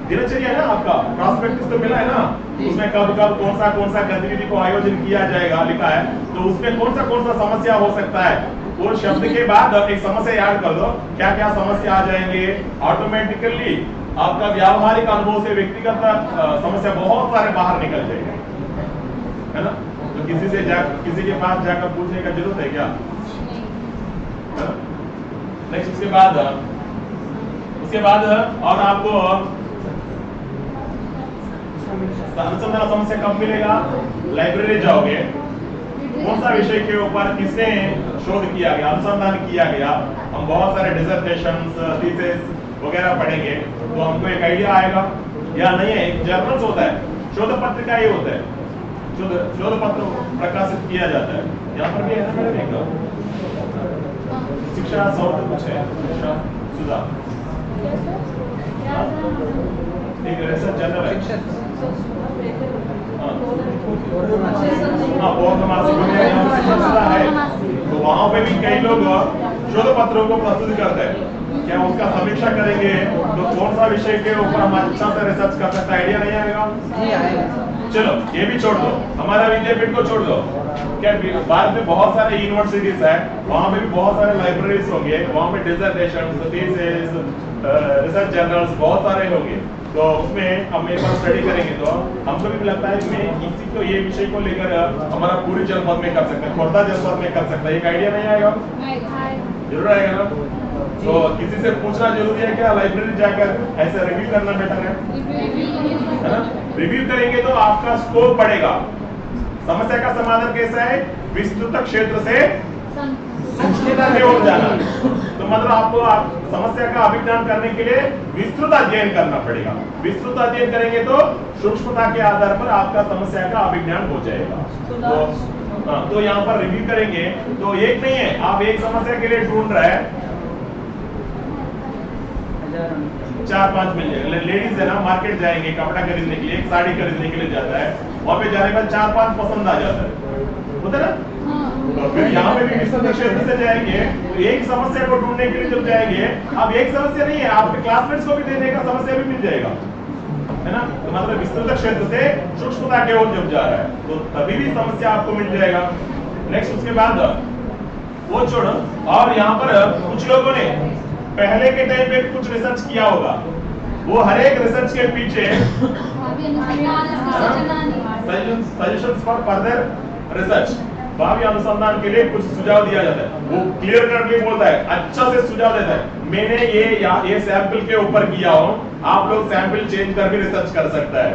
दिनचर्या है ना, आपका प्रॉस्पेक्टस तो मिला है ना, उसमें कब कौन सा गतिविधि को आयोजन किया जाएगा लिखा है, तो उसमें कौन सा समस्या हो सकता है, वो शब्द के बाद एक समस्या याद कर दो, क्या क्या समस्या आ जाएंगे, ऑटोमेटिकली आपका व्यावहारिक अनुभव से व्यक्तिगत समस्या बहुत सारे बाहर निकल जाएगा, है ना। तो किसी के पास जाकर पूछने का जरूरत है क्या? नेक्स्ट उसके बाद और आपको अनुसंधान समस्या कब मिलेगा? लाइब्रेरी जाओगे, कौन सा विषय के ऊपर किसने शोध किया गया, अनुसंधान किया गया, हम बहुत सारे डिसर्टेशंस, थीसिस वगैरह पढ़ेंगे तो हमको एक आइडिया आएगा या नहीं है। एक जर्नल्स होता है, शोध पत्र का ये होता है, शोध पत्र प्रकाशित किया जाता है, यहाँ पर भी है ना मैडम, एक शिक्षा सौद कुछ है, शिक्षा सुधा एक रिसर्च जर्नल है। शिक्षक हाँ, पौर्णमासी है। तो वहाँ पे भी कई लोग शोध पत्रों को प्रस्तुत करते हैं। क्या उसका समीक्षा करेंगे तो कौन सा विषय के ऊपर हम अच्छा से रिसर्च कर सकते हैं, आइडिया नहीं आएगा? जी आएगा। चलो ये भी छोड़ दो, हमारा विद्यापीठ को छोड़ दो। क्या भारत में बहुत सारे यूनिवर्सिटीज है, वहाँ पे भी बहुत सारे लाइब्रेरीज होंगे, वहाँ पे डिसर्टेशन, थीसिस, रिसर्च जर्नल्स बहुत सारे होंगे। तो उसमें हम एक बार स्टडी करेंगे तो हमको भी लगता है मैं इसी को ये विषय को लेकर हमारा पूरी जनपद में कर सकते हैं, खोर्धा जनपद में कर सकते हैं। एक आइडिया नहीं आएगा? जरूर आएगा ना। तो किसी से पूछना जरूरी है क्या? लाइब्रेरी जाकर ऐसे रिव्यू करना बेटर है ना? रिव्यू करेंगे तो आपका स्कोप बढ़ेगा। समस्या का समाधान कैसा है? विस्तृत क्षेत्र से सूक्ष्मता की ओर जाना। तो मतलब आपको समस्या का अभिज्ञान करने के लिए विस्तृत अध्ययन करना पड़ेगा। विस्तृत अध्ययन करेंगे तो सूक्ष्मता के आधार पर आपका समस्या का अभिज्ञान हो जाएगा। तो यहाँ पर रिव्यू करेंगे तो एक नहीं है, आप एक समस्या के लिए ढूंढ रहे हैं, 4-5 मिल जाएगा। लेडीज है ना, मार्केट जाएंगे कपड़ा खरीदने के लिए, एक साड़ी खरीदने के लिए जाता है, वहां पे जाने के बाद 4-5 पसंद आ जाता है, होता है ना? तो फिर यहाँ पे भी विस्तृत क्षेत्र से जाएंगे तो एक समस्या को ढूंढने के लिए जब जाएंगे, अब एक समस्या नहीं है, आपके क्लासमेट्स को भी देने का समस्या भी मिल जाएगा, है ना? तो मतलब विस्तृत क्षेत्र से सूक्ष्मता की ओर जब जा रहा है तो तभी भी समस्या आपको मिल जाएगा। नेक्स्ट उसके बाद वो छोड़ो, और यहाँ पर कुछ लोगों ने पहले के टाइम पे कुछ सजेशंस किया होगा, वो हर एक रिसर्च के पीछे सजेशंस फॉर फर्दर रिसर्च, भावी अनुसंधान के लिए कुछ सुझाव दिया जाता है। वो क्लियर कटली बोलता है, अच्छा से सुझाव देता है, मैंने ये सैंपल के ऊपर किया हूँ, आप लोग सैंपल चेंज कर भी रिसर्च कर सकता है,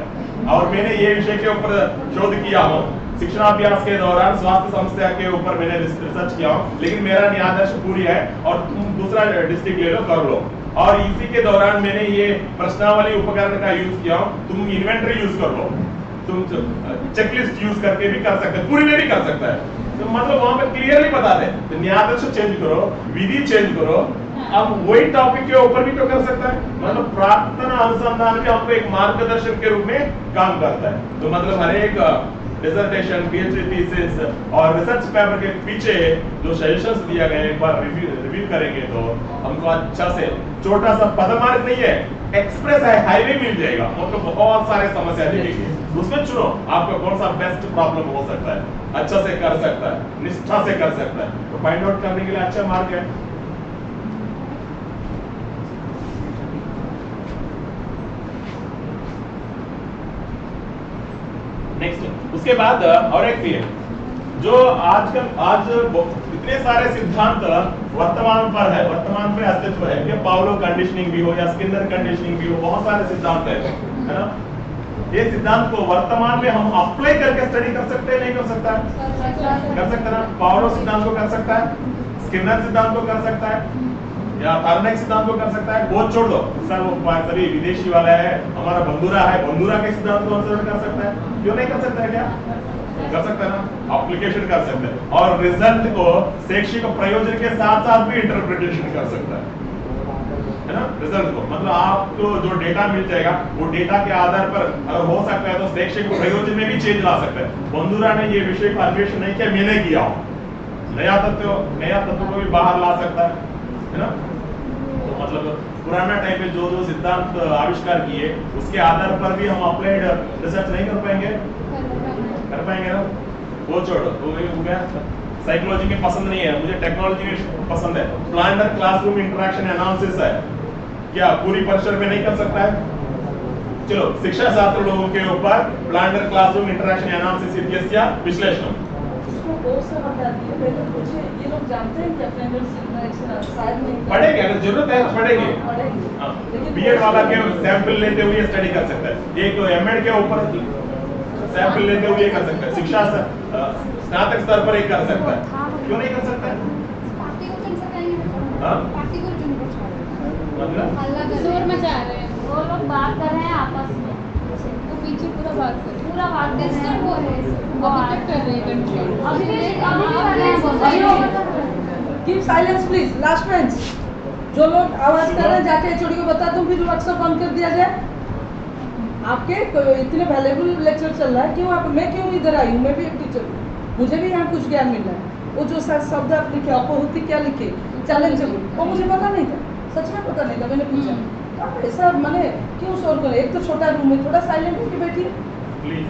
और मैंने ये विषय के ऊपर शोध किया हूँ, शिक्षणाभ्यास के दौरान स्वास्थ्य समस्या के ऊपर मैंने रिसर्च किया हूँ, लेकिन मेरा निरादर्श पूरी है और तुम दूसरा डिस्ट्रिक्ट ले लो, कर लो, और इसी के दौरान मैंने ये प्रश्नावली उपकरण का यूज किया हूँ, तुम इन्वेंटरी यूज कर लो, तुम चेकलिस्ट यूज करके भी कर सकते हैं, पूरी में भी कर सकता है। तो मतलब वहां पे क्लियरली बता दे, तो न्यायाधीश चेंज करो, विधि चेंज करो, अब वही टॉपिक के ऊपर भी तो कर सकता है। मतलब प्रार्थना अनुसंधान भी हमको एक मार्गदर्शन के रूप में काम करता है। तो मतलब हर एक डिसर्टेशन, पीएचडी थीसिस और रिसर्च पेपर के पीछे जो सजेशंस दिया गए एक बार रिव्यू करेंगे तो हमको अच्छा से, छोटा सा पदमार्ग नहीं है, एक्सप्रेस है, हाईवे मिल जाएगा, मतलब बहुत सारे समस्या दिखेंगे, उसमें चुनो आपका कौन सा बेस्ट प्रॉब्लम हो सकता है, अच्छा से कर सकता है, निष्ठा से कर सकता है, तो फाइंड आउट करने के लिए अच्छा मार्ग है। नेक्स्ट उसके बाद और एक भी है जो आज इतने सारे सिद्धांत वर्तमान पर है, वर्तमान में अस्तित्व है, कि पाउलो कंडीशनिंग भी हो या स्किनर कंडीशनिंग भी हो, बहुत सारे सिद्धांत है ना? ये सिद्धांत को वर्तमान में हम अप्लाई करके स्टडी कर सकते हैं, नहीं कर सकता है? कर सकते ना? पाउलो सिद्धांत को कर सकता है, स्किनर सिद्धांत को कर सकता है, या थार्नेक सिद्धांत को कर सकता है। वो छोड़ दो, सर वो सभी विदेशी वाला है, हमारा बंदूरा है, बंदूरा के सिद्धांत को अनुसरण कर सकता है, क्यों नहीं कर सकता है? क्या कर सकता है ना? एप्लीकेशन कर सकते हैं, और रिजल्ट को शैक्षिक प्रयोजन के साथ साथ भी इंटरप्रिटेशन कर सकता है ना? रिजल्ट को मतलब आपको जो डेटा मिल जाएगा वो डेटा के आधार पर अगर हो सकता है तो शैक्षिक प्रयोजन में भी चेंज ला सकता है। बंदूरा ने ये विषय का अन्वेषण नहीं किया, मैंने किया हूँ, नया तत्व को भी बाहर ला सकता है ना? तो मतलब पुराना टाइम पे जो सिद्धांत आविष्कार किए उसके आधार पर भी हम अप्लाइड रिसर्च नहीं कर पाएंगे ना? वो छोड़ो, तो हो गया। साइकोलॉजी में पसंद नहीं है मुझे, टेक्नोलॉजी में पसंद है। प्लानर क्लासरूम इंटरेक्शन एनालिसिस है, क्या पूरी परिसर में नहीं कर सकता है? चलो शिक्षा शास्त्र लोगों के ऊपर प्लानर क्लासरूम इंटरेक्शन एनालिसिस इत्यस्य विश्लेषण ये लोग जानते हैं कि पढ़ेंगे, अगर जरूरत है पढ़ेंगे। बीएड वाला के सैंपल लेते हुए स्टडी कर सकता है, एक एमएड के ऊपर सैंपल लेते हुए कर सकता है, शिक्षा स्नातक स्तर पर एक कर सकता है, क्यों नहीं कर सकता है? मतलब शोर मचा रहे हैं, वो लोग बात कर रहे हैं आपस में, वो पीछे पूरा बात कर रहे हैं, पूरा बात कर रहे हैं, अभी तक कर रहे हैं कंट्रोल। अभी भी कर रहे हैं। Give silence please. Last bench. जो लोग आवाज कर रहे हैं जाके एचओडी को बता दूं फिर वर्कशॉप बंद कर दिया जाए। आपके इतने वैल्यूबल लेक्चर चल रहा है, क्यों आप, मैं क्यों इधर आई हूँ, मैं भी एक टीचर हूँ, मुझे भी यहाँ कुछ ज्ञान मिल रहा है। वो जो शब्द आप लिखे, अपहोती क्या लिखे, चैलेंजेबल, वो मुझे पता नहीं था, सच में पता नहीं था, मैंने पूछा। आप ऐसा मैंने क्यों शोर करें, एक तो छोटा रूम है, थोड़ा साइलेंट होकर बैठिए, प्लीज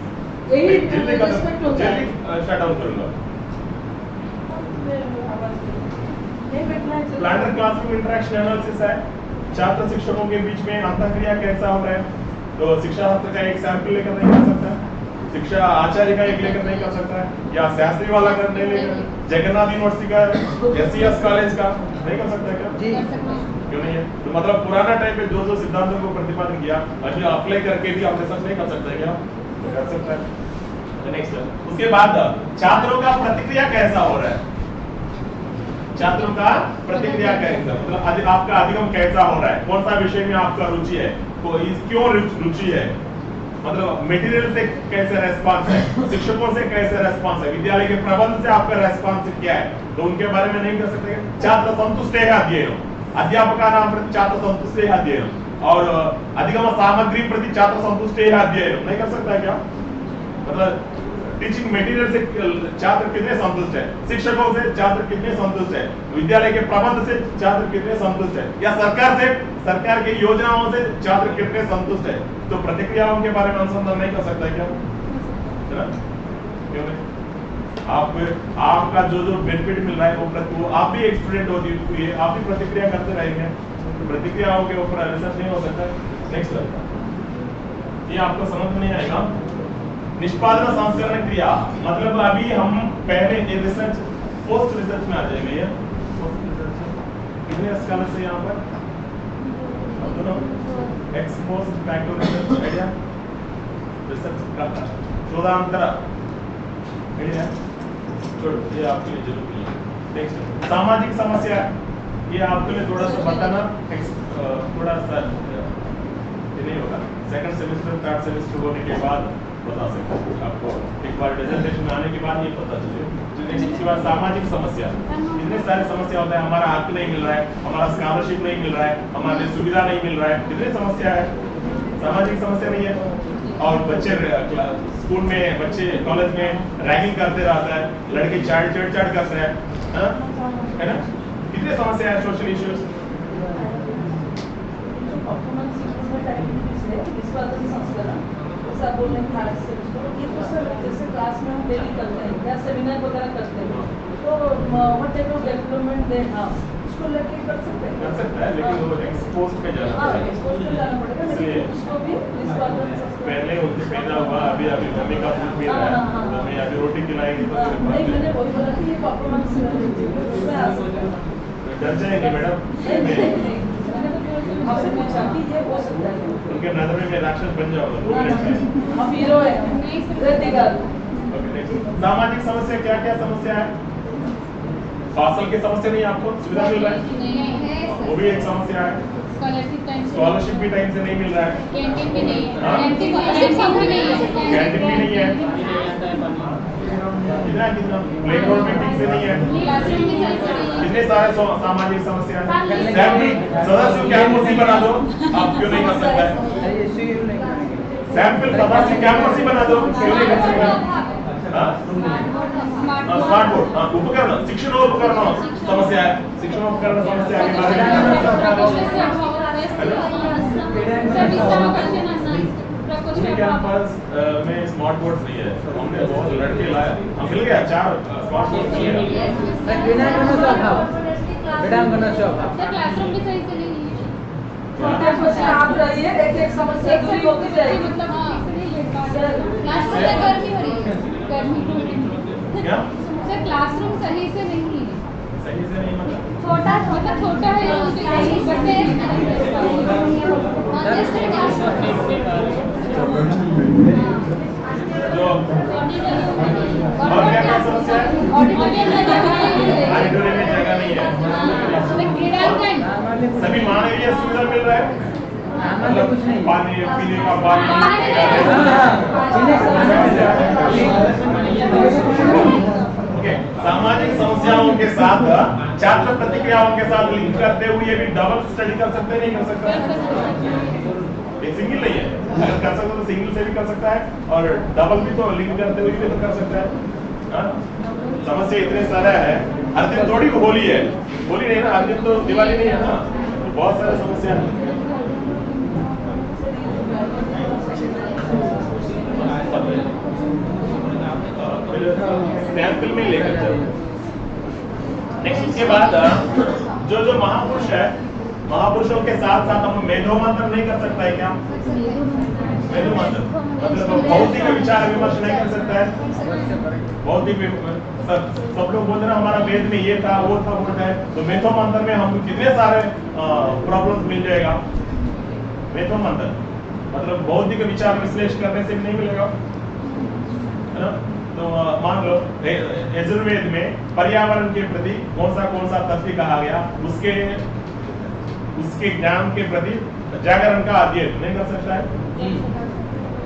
यही जल्दी रिस्पेक्ट होता है। शट डाउन करूंगा। नहीं बैठना है, चलो। प्लानर क्लासरूम इंटरेक्शन एनालिसिस है, छात्र शिक्षकों के बीच में अंतःक्रिया कैसा हो रहा है। तो शिक्षा छात्र का एक सैंपल लेकर नहीं कर सकता है, शिक्षा आचार्य का एक लेकर नहीं कर सकता है, या शास्त्री वाला कर नहीं लेकर, जगन्नाथ यूनिवर्सिटी का, एससीएस कॉलेज का नहीं कर सकता है क्या? जी क्यों नहीं है? तो मतलब पुराना टाइम पे जो सिद्धांतों को प्रतिपादन किया अभी अप्लाई करके भी अपने साथ नहीं कर सकता है क्या? तो कर सकता है। नेक्स्ट, उसके बाद छात्रों का प्रतिक्रिया कैसा हो रहा है, छात्रों का प्रतिक्रिया कैसा, मतलब आपका अधिगम कैसा हो रहा है, कौन सा विषय में आपका रुचि है, क्यों रुचि है, मतलब मटेरियल से कैसे रेस्पॉन्स है, शिक्षकों से कैसे रेस्पॉन्स है, विद्यालय के प्रबंध से आपका रेस्पॉन्स क्या है, तो उनके बारे में नहीं कर सकते। छात्र संतुष्ट है अध्ययन, अध्यापकानां प्रति छात्र संतुष्ट है अध्ययन, और अधिगम सामग्री प्रति छात्र संतुष्ट है अध्ययन नहीं कर सकता है क्या? मतलब टीचिंग मटेरियल से छात्र कितने संतुष्ट है, शिक्षकों से छात्र कितने संतुष्ट है, विद्यालय के प्रबंध से छात्र कितने संतुष्ट है, या सरकार की योजनाओं से छात्र कितने संतुष्ट है, तो प्रतिक्रियाओं के बारे में अनुसंधान नहीं कर सकता क्या? है ना? क्यों नहीं? आपका जो बेनिफिट मिल रहा है वो आप भी एक स्टूडेंट होती है, आप भी प्रतिक्रिया करते रहेंगे, तो प्रतिक्रियाओं के ऊपर रिसर्च नहीं हो सकता। नेक्स्ट, ये आपको समझ में नहीं आएगा। निष्पादन संस्करण क्रिया, मतलब अभी हम पहले रिसर्च पोस्ट रिसर्च में आ जाएंगे। कितने स्कॉलर से यहाँ पर expose back to research idea, research का शोधांतर आइडिया छोड़ो, ये आपके लिए जरूरी है। नेक्स्ट, सामाजिक समस्या, ये आपके लिए थोड़ा सा बताना थोड़ा सा ये नहीं होगा, सेकंड सेमेस्टर थर्ड सेमेस्टर होने के बाद बता सकते हैं आपको, एक बार प्रेजेंटेशन में आने के बाद ये पता चले। इसके बाद सामाजिक समस्या, इतने सारे समस्या होता है, हमारा हक नहीं मिल रहा है, हमारा स्कॉलरशिप नहीं मिल रहा है, हमारे सुविधा नहीं मिल रहा है, कितनी समस्या है, सामाजिक समस्या नहीं है। और बच्चे स्कूल में, बच्चे कॉलेज में रैगिंग करते रहता है, लड़के छेड़छाड़ करते हैं, है ना? कितनी समस्या है, सोशल इश्यूज। बोलने ये तो सर जैसे क्लास में हम डेली करते हैं या सेमिनार वगैरह करते हैं, तो व्हाट टाइप ऑफ डेवलपमेंट दे उसको लेके कर सकते हैं, लेकिन वो एक्सपोज पे जाना पड़ेगा, एक्सपोज पे जाना पड़ेगा, लेकिन उसको भी पहले उनसे पैदा हुआ, अभी मम्मी का दूध पी रहा है, तो मैं अभी रोटी खिलाएंगी तो नहीं, मैंने वही बोला कि ये परफॉर्मेंस उसमें आ सकता है। डर जाएंगे मैडम, आपसे पूछा कि ये हो सकता है, उनके नजर में राक्षस बन जाओगे 2 मिनट में। हम हीरो है। सामाजिक समस्या, क्या क्या समस्या है? कौशल की समस्या नहीं, आपको सुविधा मिल रहा है, वो भी एक समस्या है। स्कॉलरशिप भी टाइम से नहीं मिल रहा है, कैंटीन भी नहीं है, कैंटीन भी नहीं है, कितना प्लेग्राउंड भी ठीक से नहीं है, कितने सारे सामाजिक समस्या है। सदस्य क्या कुर्सी बना दो, आप क्यों नहीं कर सकता है? सैंपल सदस्य क्या कुर्सी बना दो, क्यों नहीं कर सकता? स्मार्ट बोर्ड, उपकरण, शिक्षण उपकरण समस्या है, शिक्षण उपकरण समस्या के कैंपस में स्मार्ट बोर्ड नहीं है, हमने बहुत लड़के लाए, हम मिल गया 4 स्मार्ट बोर्ड मिल गया। क्लासरूम भी सही से नहीं है, छोटे बच्चे आप रहिए, एक समस्या दूरी होती जाएगी। क्लासरूम में गर्मी हो रही है, गर्मी क्या सर, क्लासरूम सही से नहीं है, सही से नहीं, मतलब छोटा है, जो और क्या क्या समस्या है? ऑडिटोरियम में जगह नहीं है, सभी मानवीय सुविधा मिल रहा है, मतलब पानी पीने का पानी, ओके, सामाजिक समस्याओं के साथ छात्र प्रतिक्रियाओं के साथ लिंक करते हुए भी डबल स्टडी कर सकते हैं, नहीं कर सकता? ये सिंगल नहीं है, अगर कर सकता तो सिंगल से भी कर सकता है और डबल भी तो लिंक करते हुए भी तो कर सकता है। हाँ? समस्या इतने सारा है, हर दिन थोड़ी होली है, होली नहीं ना, हर दिन तो दिवाली नहीं है ना, तो बहुत सारे समस्या है। सैंपल में लेकर चलो। नेक्स्ट उसके बाद जो जो महापुरुष है, महापुरुषों के साथ साथ हम मेधो मंथन नहीं कर सकता है क्या? मेधो मंथन मतलब भौतिक विचार विमर्श नहीं कर सकता है। भौतिक सब लोग बोलते हैं हमारा वेद में ये था वो था बोलता है, तो मेधो मंथन में हमको कितने सारे प्रॉब्लम्स मिल जाएगा। मेधो मंथन मतलब बौद्धिक विचार विश्लेषण करने से भी नहीं मिलेगा, है ना? तो मान लो यजुर्वेद में पर्यावरण के प्रति कौन सा तथ्य कहा गया, उसके ज्ञान के प्रति जागरण का अध्ययन नहीं कर सकता है।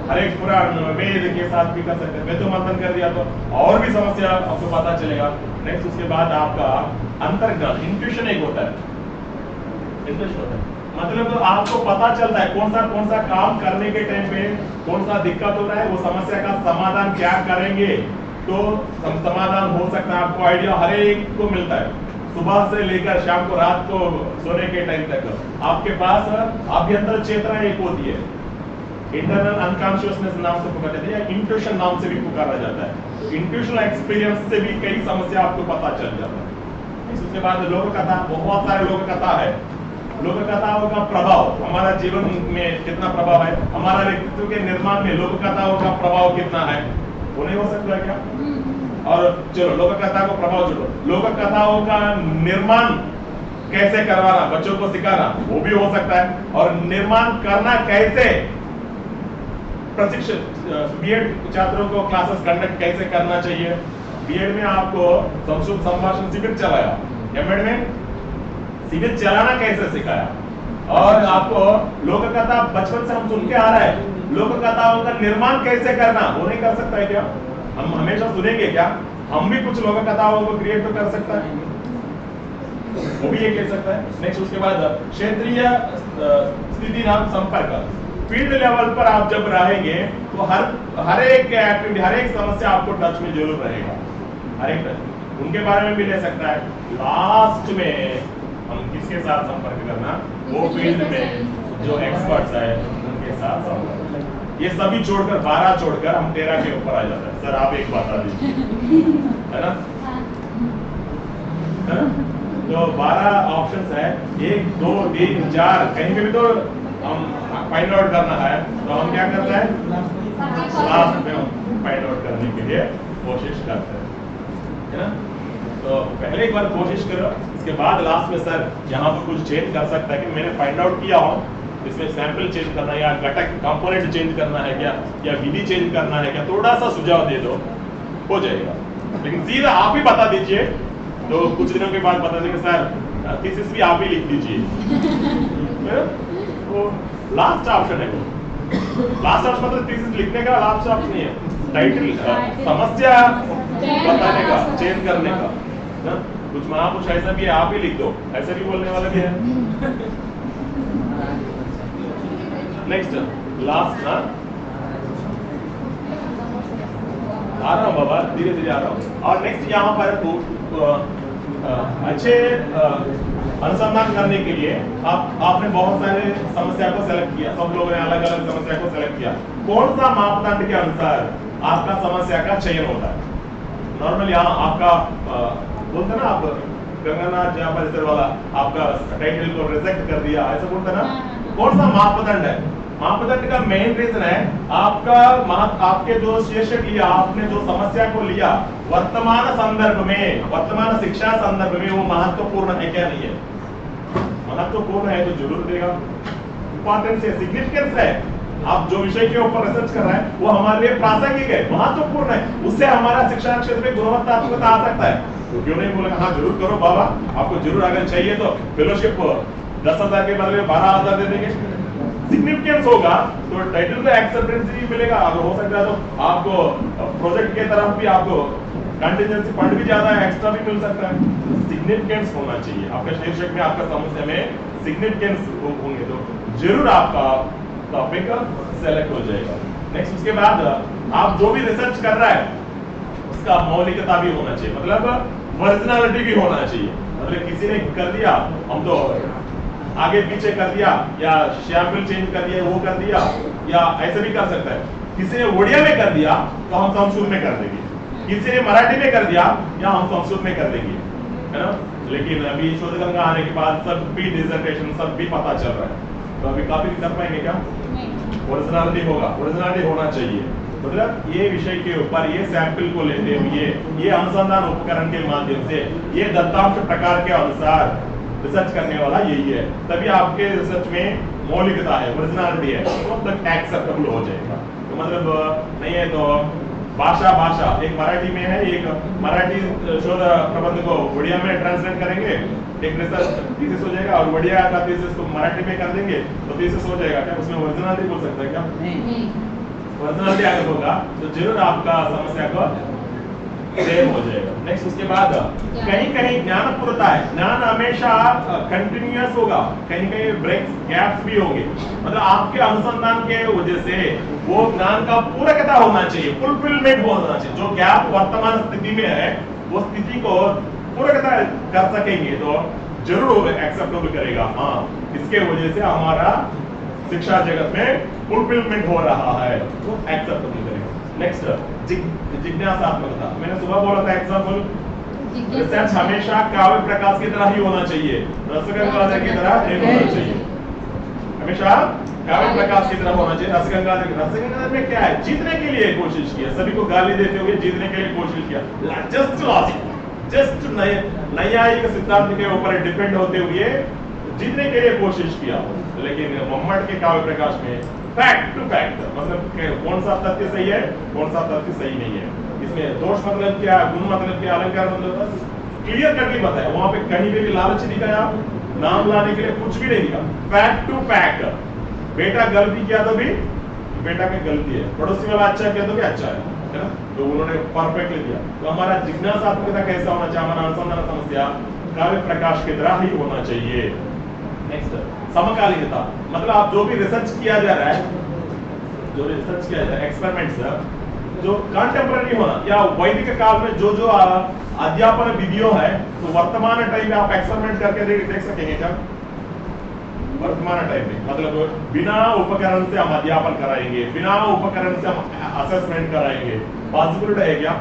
हर एक पुराण वेद के साथ भी कर सकते हैं। वेदो मंथन कर दिया तो और भी समस्या आपको पता चलेगा। नेक्स्ट उसके बाद आपका अंतर्ज्ञान इंट्यूशन एक होता है, इंट्यूशन होता है मतलब तो आपको पता चलता है कौन सा काम करने के टाइम पे कौन सा दिक्कत हो रहा है, वो समस्या का समाधान क्या करेंगे तो समाधान हो सकता है। आपको आइडिया हर एक को मिलता है, सुबह से लेकर शाम को रात को सोने के टाइम तक आपके पास आभ्यंतर चेतना एक होती है, इंटरनल अनकॉन्शियसनेस नाम से पुकारा जाता है या इंट्यूशन नाम से भी पुकारा जाता है। इंट्यूशनल एक्सपीरियंस से भी कई समस्या आपको पता चल जाता है। इसके बाद लोक कथा, बहुत सारे लोक कथा है। लोक कथाओं का प्रभाव हमारा जीवन में कितना प्रभाव है, हमारा व्यक्तित्व के निर्माण में लोक कथाओं का प्रभाव कितना है, वो नहीं हो सकता है क्या? और चलो लोक कथा को प्रभाव छोड़ो, लोक कथाओं का निर्माण कैसे करवाना, बच्चों को सिखाना, वो भी हो सकता है। और निर्माण करना कैसे, प्रशिक्षण बीएड छात्रों को क्लासेस कंडक्ट कैसे करना चाहिए। बीएड में आपको संस्कृत संभाषण शिविर चलाया, एमएड में शिविर चलाना कैसे सिखाया, और आपको लोक कथा बचपन से हम सुन के आ रहा है, लोक कथाओं का निर्माण कैसे करना वो नहीं कर सकता है क्या? हम हमेशा सुनेंगे क्या? हम भी कुछ लोक कथाओं को क्रिएट तो कर सकता है, वो भी ये कह सकता है। नेक्स्ट उसके बाद क्षेत्रीय स्थिति नाम संपर्क, फील्ड लेवल पर आप जब रहेंगे तो हर एक एक्टिविटी, हर एक समस्या आपको टच में जरूर रहेगा, हर एक टच उनके बारे में भी ले सकता है। लास्ट में हम किसके साथ संपर्क करना, वो फील्ड में जो एक्सपर्ट्स है उनके साथ संपर्क। ये सभी छोड़कर 12 छोड़कर हम 13 के ऊपर आ जाता है। सर आप एक बता दीजिए, है ना? तो 12 ऑप्शंस है, 1 2 3 4, कहीं पे भी तो हम फाइंड आउट करना है तो हम क्या करते हैं, लास्ट में फाइंड आउट करने के लिए कोशिश करते हैं, है ना? तो पहले एक बार कोशिश करो, इसके बाद लास्ट में सर यहाँ पर कुछ चेंज कर सकता है कि मैंने फाइंड आउट किया हो, इसमें सैंपल चेंज करना है या घटक कंपोनेंट चेंज करना है क्या, या विधि चेंज करना है क्या, थोड़ा सा सुझाव दे दो, हो जाएगा। लेकिन सीधा आप ही बता दीजिए, तो कुछ दिनों के बाद बता देंगे सर थीसिस भी आप ही लिख दीजिए। तो लास्ट ऑप्शन है वो, लास्ट ऑप्शन मतलब थीसिस लिखने का लास्ट ऑप्शन नहीं है, टाइटल समस्या बताने का, चेंज करने का ना? कुछ महापुरुष ऐसा भी है, आप ही लिख दो, ऐसा भी बोलने वाला भी है। नेक्स्ट लास्ट ना, आ रहा हूँ बाबा, धीरे धीरे आ रहा हूँ। और नेक्स्ट यहाँ पर अच्छे अनुसंधान करने के लिए आपने बहुत सारे समस्या को सेलेक्ट किया, सब लोगों ने अलग अलग समस्या को सेलेक्ट किया। कौन सा मापदंड के अनुसार आपका समस्या का चयन होता है? नॉर्मल यहाँ आपका बोलते ना, आप गंगानाथ जहाँ परिसर वाला आपका टाइटल को रिजेक्ट कर दिया, ऐसा बोलते ना, कौन सा मापदंड है? मापदंड का मेन रीजन है आपके जो शीर्षक लिया, आपने जो समस्या को लिया, वर्तमान संदर्भ में, वर्तमान शिक्षा संदर्भ में वो महत्वपूर्ण है क्या नहीं है? महत्वपूर्ण है तो जरूर देगा, इंपॉर्टेंस है, सिग्निफिकेंस है। आप जो विषय के ऊपर रिसर्च कर रहे हैं वो हमारे लिए प्रासंगिक है, महत्वपूर्ण है, उससे हमारा शिक्षा क्षेत्र में गुणवत्तात्मकता आ सकता है। तो क्यों नहीं बोलेगा, हाँ जरूर करो बाबा, आपको जरूर अगर चाहिए तो फेलोशिप 10,000 के बदले 12,000 दे देंगे, सिग्निफिकेंस होगा तो टाइटल का एक्सेप्टेंस भी मिलेगा। अगर हो सकता है तो आपको प्रोजेक्ट के तरफ भी आपको कंटिजेंसी फंड भी ज्यादा एक्स्ट्रा भी मिल सकता है। सिग्निफिकेंस होना चाहिए आपका शीर्षक में, आपका समस्या में सिग्निफिकेंस होंगे तो जरूर आपका टॉपिक सेलेक्ट हो जाएगा। नेक्स्ट उसके बाद आप जो भी रिसर्च कर रहा है उसका मौलिकता भी होना चाहिए, मतलब ओरिजिनलिटी भी होना चाहिए। मतलब किसी ने कर दिया, हम तो आगे पीछे कर दिया या सैंपल चेंज कर दिया, वो कर दिया, या ऐसे भी कर सकता है। किसी ने ओडिया में कर दिया तो हम संस्कृत में कर देंगे, किसी ने मराठी में कर दिया या हम संस्कृत में कर देंगे, है ना। लेकिन अभी शोधगंगा आने के बाद सब भी डिसर्टेशन सब भी पता चल रहा है, तो अभी काफी कर पाएंगे क्या? ओरिजिनलिटी होगा, ओरिजिनलिटी होना चाहिए। मतलब ये विषय के ऊपर ये सैंपल को लेते हुए ये अनुसंधान उपकरण के माध्यम से ये दत्तांश प्रकार के अनुसार रिसर्च करने वाला यही है, तभी आपके रिसर्च में मौलिकता है, ओरिजिनलिटी है, तो तक एक्सेप्टेबल हो जाएगा। तो मतलब नहीं है तो भाषा एक मराठी में है, एक मराठी शोध प्रबंध को उड़िया में ट्रांसलेट करेंगे, एक रिसर्च थीसिस हो जाएगा, और उड़िया का थीसिस को मराठी में कर देंगे तो थीसिस हो जाएगा। क्या उसमें ओरिजिनलिटी बोल सकते हैं क्या? नहीं। ओरिजिनलिटी अगर होगा तो जरूर आपका समस्या को सेम हो जाएगा। नेक्स्ट उसके बाद कहीं ज्ञान पूर्णता है, ज्ञान हमेशा कंटिन्यूअस होगा, कहीं ब्रेक्स गैप्स भी होंगे। मतलब आपके अनुसंधान के वजह से वो ज्ञान का पूरकता होना चाहिए, फुलफिलमेंट होना चाहिए। जो गैप वर्तमान स्थिति में है वो स्थिति को पूरकता कर सकेंगे तो जरूर एक्सेप्टेबल करेगा। हाँ, इसके वजह से हमारा शिक्षा जगत में फुलफिलमेंट हो रहा है, वो एक्सेप्टेबल करेगा। नेक्स्ट जिज्ञासात्मकता, मैंने सुबह बोला था एग्जाम्पल, रिसर्च हमेशा काव्य प्रकाश की तरह ही होना चाहिए, रसगंगाधर की तरह नहीं होना चाहिए। हमेशा काव्य प्रकाश की तरह होना चाहिए। रसगंगाधर में क्या है, जीतने के लिए कोशिश किया, सभी को गाली देते हुए जीतने के लिए कोशिश किया, जस्ट नैयायिक सिद्धांत के ऊपर डिपेंड होते हुए जीतने के लिए कोशिश किया। लेकिन मोहम्मद के काव्य प्रकाश में फैक्ट टू फैक्ट, मतलब कौन सा तथ्य सही है कौन सा तथ्य सही नहीं है, इसमें दोष मतलब क्या, गुण मतलब क्या, अलंकार मतलब क्लियर कटली बताया। वहां पे कहीं पे भी लालच नहीं दिखाया, नाम लाने के लिए कुछ भी नहीं दिखा, फैक्ट टू फैक्ट। बेटा गलती किया तो भी बेटा की गलती है, पड़ोसी वाला अच्छा किया तो भी अच्छा है ना, तो उन्होंने परफेक्टली दिया। तो हमारा जिज्ञासात्मकता कैसा होना चाहिए, हमारा अनुसंधान समस्या काव्य प्रकाश की तरह ही होना चाहिए। नेक्स्ट समकालीनता, मतलब आप जो भी रिसर्च किया जा रहा है, जो रिसर्च किया जा रहा है, एक्सपेरिमेंट्स जो कंटेम्पररी होना, या वैदिक काल में जो अध्यापन विधियों है तो वर्तमान टाइम में आप एक्सपेरिमेंट करके देख सकेंगे क्या? वर्तमान टाइम में मतलब बिना उपकरण से हम अध्यापन कराएंगे, बिना उपकरण से हम असेसमेंट कराएंगे, पॉसिबिलिटी है क्या?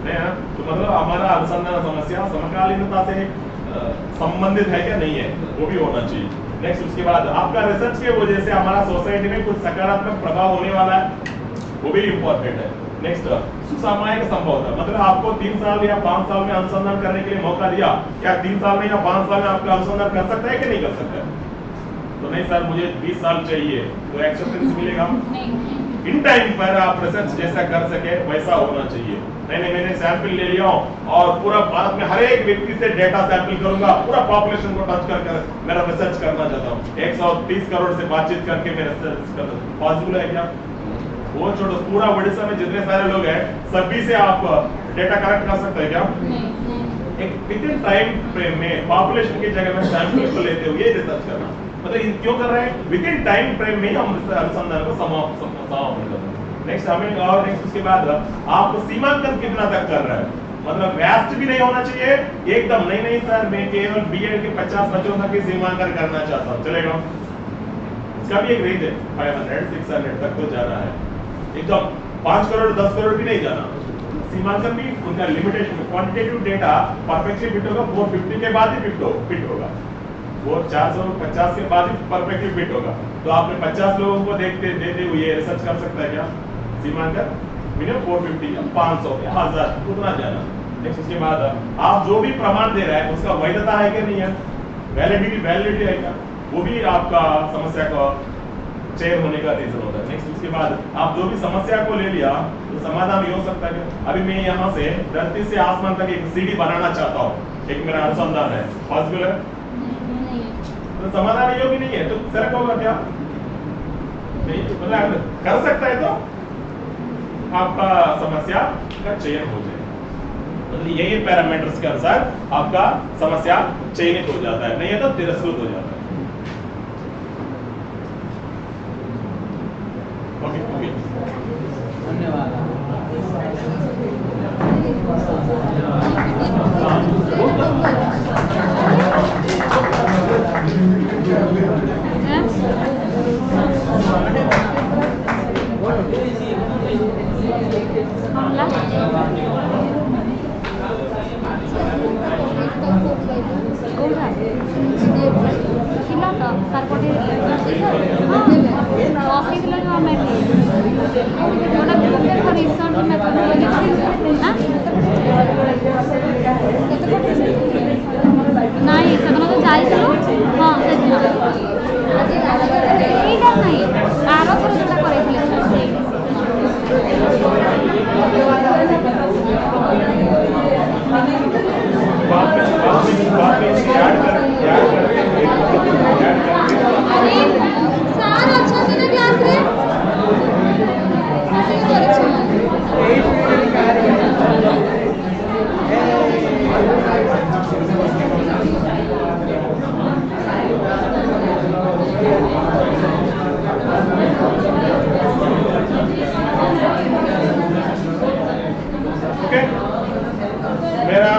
नहीं है। तो मतलब हमारा अनुसंधान समस्या समकालीनता से संबंधित है क्या? नहीं है, वो भी होना चाहिए। नेक्स्ट उसके बाद आपका रिसर्च के वजह से हमारा सोसाइटी में कुछ सकारात्मक प्रभाव होने वाला है, वो भी इंपॉर्टेंट है। नेक्स्ट सुसामयिक संभवता, मतलब आपको 3 साल या 5 साल में अनुसंधान करने के लिए मौका दिया, क्या 3 साल में या 5 साल में आपका अनुसंधान कर सकता है कि नहीं कर सकता है? तो नहीं सर मुझे 20 साल चाहिए, तो एक्सेप्टेंस मिलेगा? इन टाइम पर आप रिसर्च जैसा कर सके वैसा होना चाहिए। नहीं मैंने सैंपल ले लिया और पूरा भारत में हर एक व्यक्ति से डेटा सैंपल करूंगा, पूरा पॉपुलेशन को टच कर मेरा रिसर्च करना चाहता हूँ, 130 करोड़ से बातचीत करके मैं रिसर्च करना, पॉसिबल है क्या? वो छोड़ो, पूरा उड़ीसा में जितने सारे लोग हैं सभी से आप डेटा कलेक्ट कर सकते हैं क्या? एक विदिन टाइम फ्रेम में पॉपुलेशन की जगह में सैंपल को लेते हुए रिसर्च करना, मतलब क्यों कर रहे हैं? विदिन टाइम फ्रेम में हम अनुसंधान को समाप्त कर रहे हैं। नेक्स्ट हमें और नेक्स्ट उसके बाद आप सीमांकन कितना तक कर रहे हैं, मतलब वेस्ट भी नहीं होना चाहिए एकदम, नहीं सर मैं केवल बीएड के 50 बच्चों तक ही सीमांकन करना चाहता हूँ, चलेगा? इसका भी एक रेंज है, 500 600 तक तो जाना है, एकदम 5 करोड़ 10 करोड़ भी नहीं जाना। सीमांकन भी उनका limitation, quantitative data perfectly fit होगा 450 के बाद ही फिट होगा, वो 450 के बाद ही परफेक्टली फिट होगा। तो आपने 50 लोगों को देते हुए रिसर्च कर सकता है क्या? सीमांकन मिनिमम 450 या 500 या 1000 उतना जाना। नेक्स्ट उसके बाद आप जो भी प्रमाण दे रहे हैं उसका वैधता है कि नहीं है, वैलिडिटी है क्या, वो भी आपका समस्या का चयन होने का रीजन होता है। नेक्स्ट उसके बाद आप जो भी समस्या को ले लिया तो समाधान ये हो सकता है कि अभी मैं यहाँ से धरती से आसमान तक एक सीढ़ी बनाना चाहता हूँ, एक मेरा अनुसंधान है, पॉसिबल है? तो समाधान योग्य नहीं है तो सेलेक्ट होगा क्या? नहीं मतलब कर सकता है तो आपका समस्या का चयन हो जाए, मतलब यही पैरामीटर्स के अनुसार आपका समस्या चयनित हो जाता है, नहीं है तो तिरस्कृत हो जाता है। ओके ओके धन्यवाद। ନାଇଁ ସେଦିନ ତ ଯାଇଥିଲୁ। ହଁ ସେଦିନ ଏଇଟା ନାହିଁ, ଆରଥର ଯୋଉଟା କରେଇଥିଲେ ସାର୍ ଅଛନ୍ତି ନା କ୍ଲାସରେ? ओके, मेरा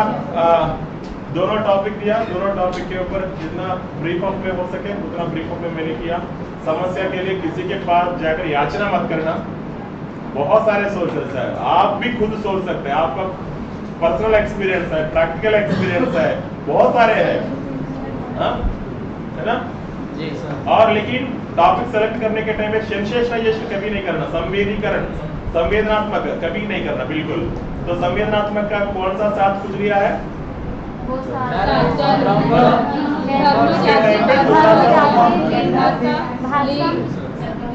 दोनों टॉपिक दिया, दोनों टॉपिक के ऊपर जितना ब्रीफ अप में हो सके उतना ब्रीफ अप में मैंने किया। समस्या के लिए किसी के पास जाकर याचना मत करना, बहुत सारे सोर्सेस है, आप भी खुद सोच सकते हैं, आपका पर्सनल एक्सपीरियंस है, प्रैक्टिकल एक्सपीरियंस है, बहुत सारे हैं, हाँ? है ना जी सर। और लेकिन टॉपिक सेलेक्ट करने के टाइम में सेंसेशनाइजेशन कभी नहीं करना, संवेदीकरण संवेदनात्मक कभी नहीं करना बिल्कुल। तो संवेदनात्मक का कौन सा साथ कुछ लिया है?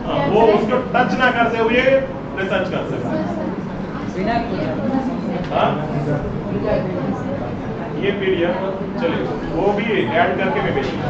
हाँ, वो उसको टच ना करते हुए रिसर्च कर सकते बिना हाँ? ये पीडीएफ चलिए वो भी ऐड करके मैं भेजूंगा।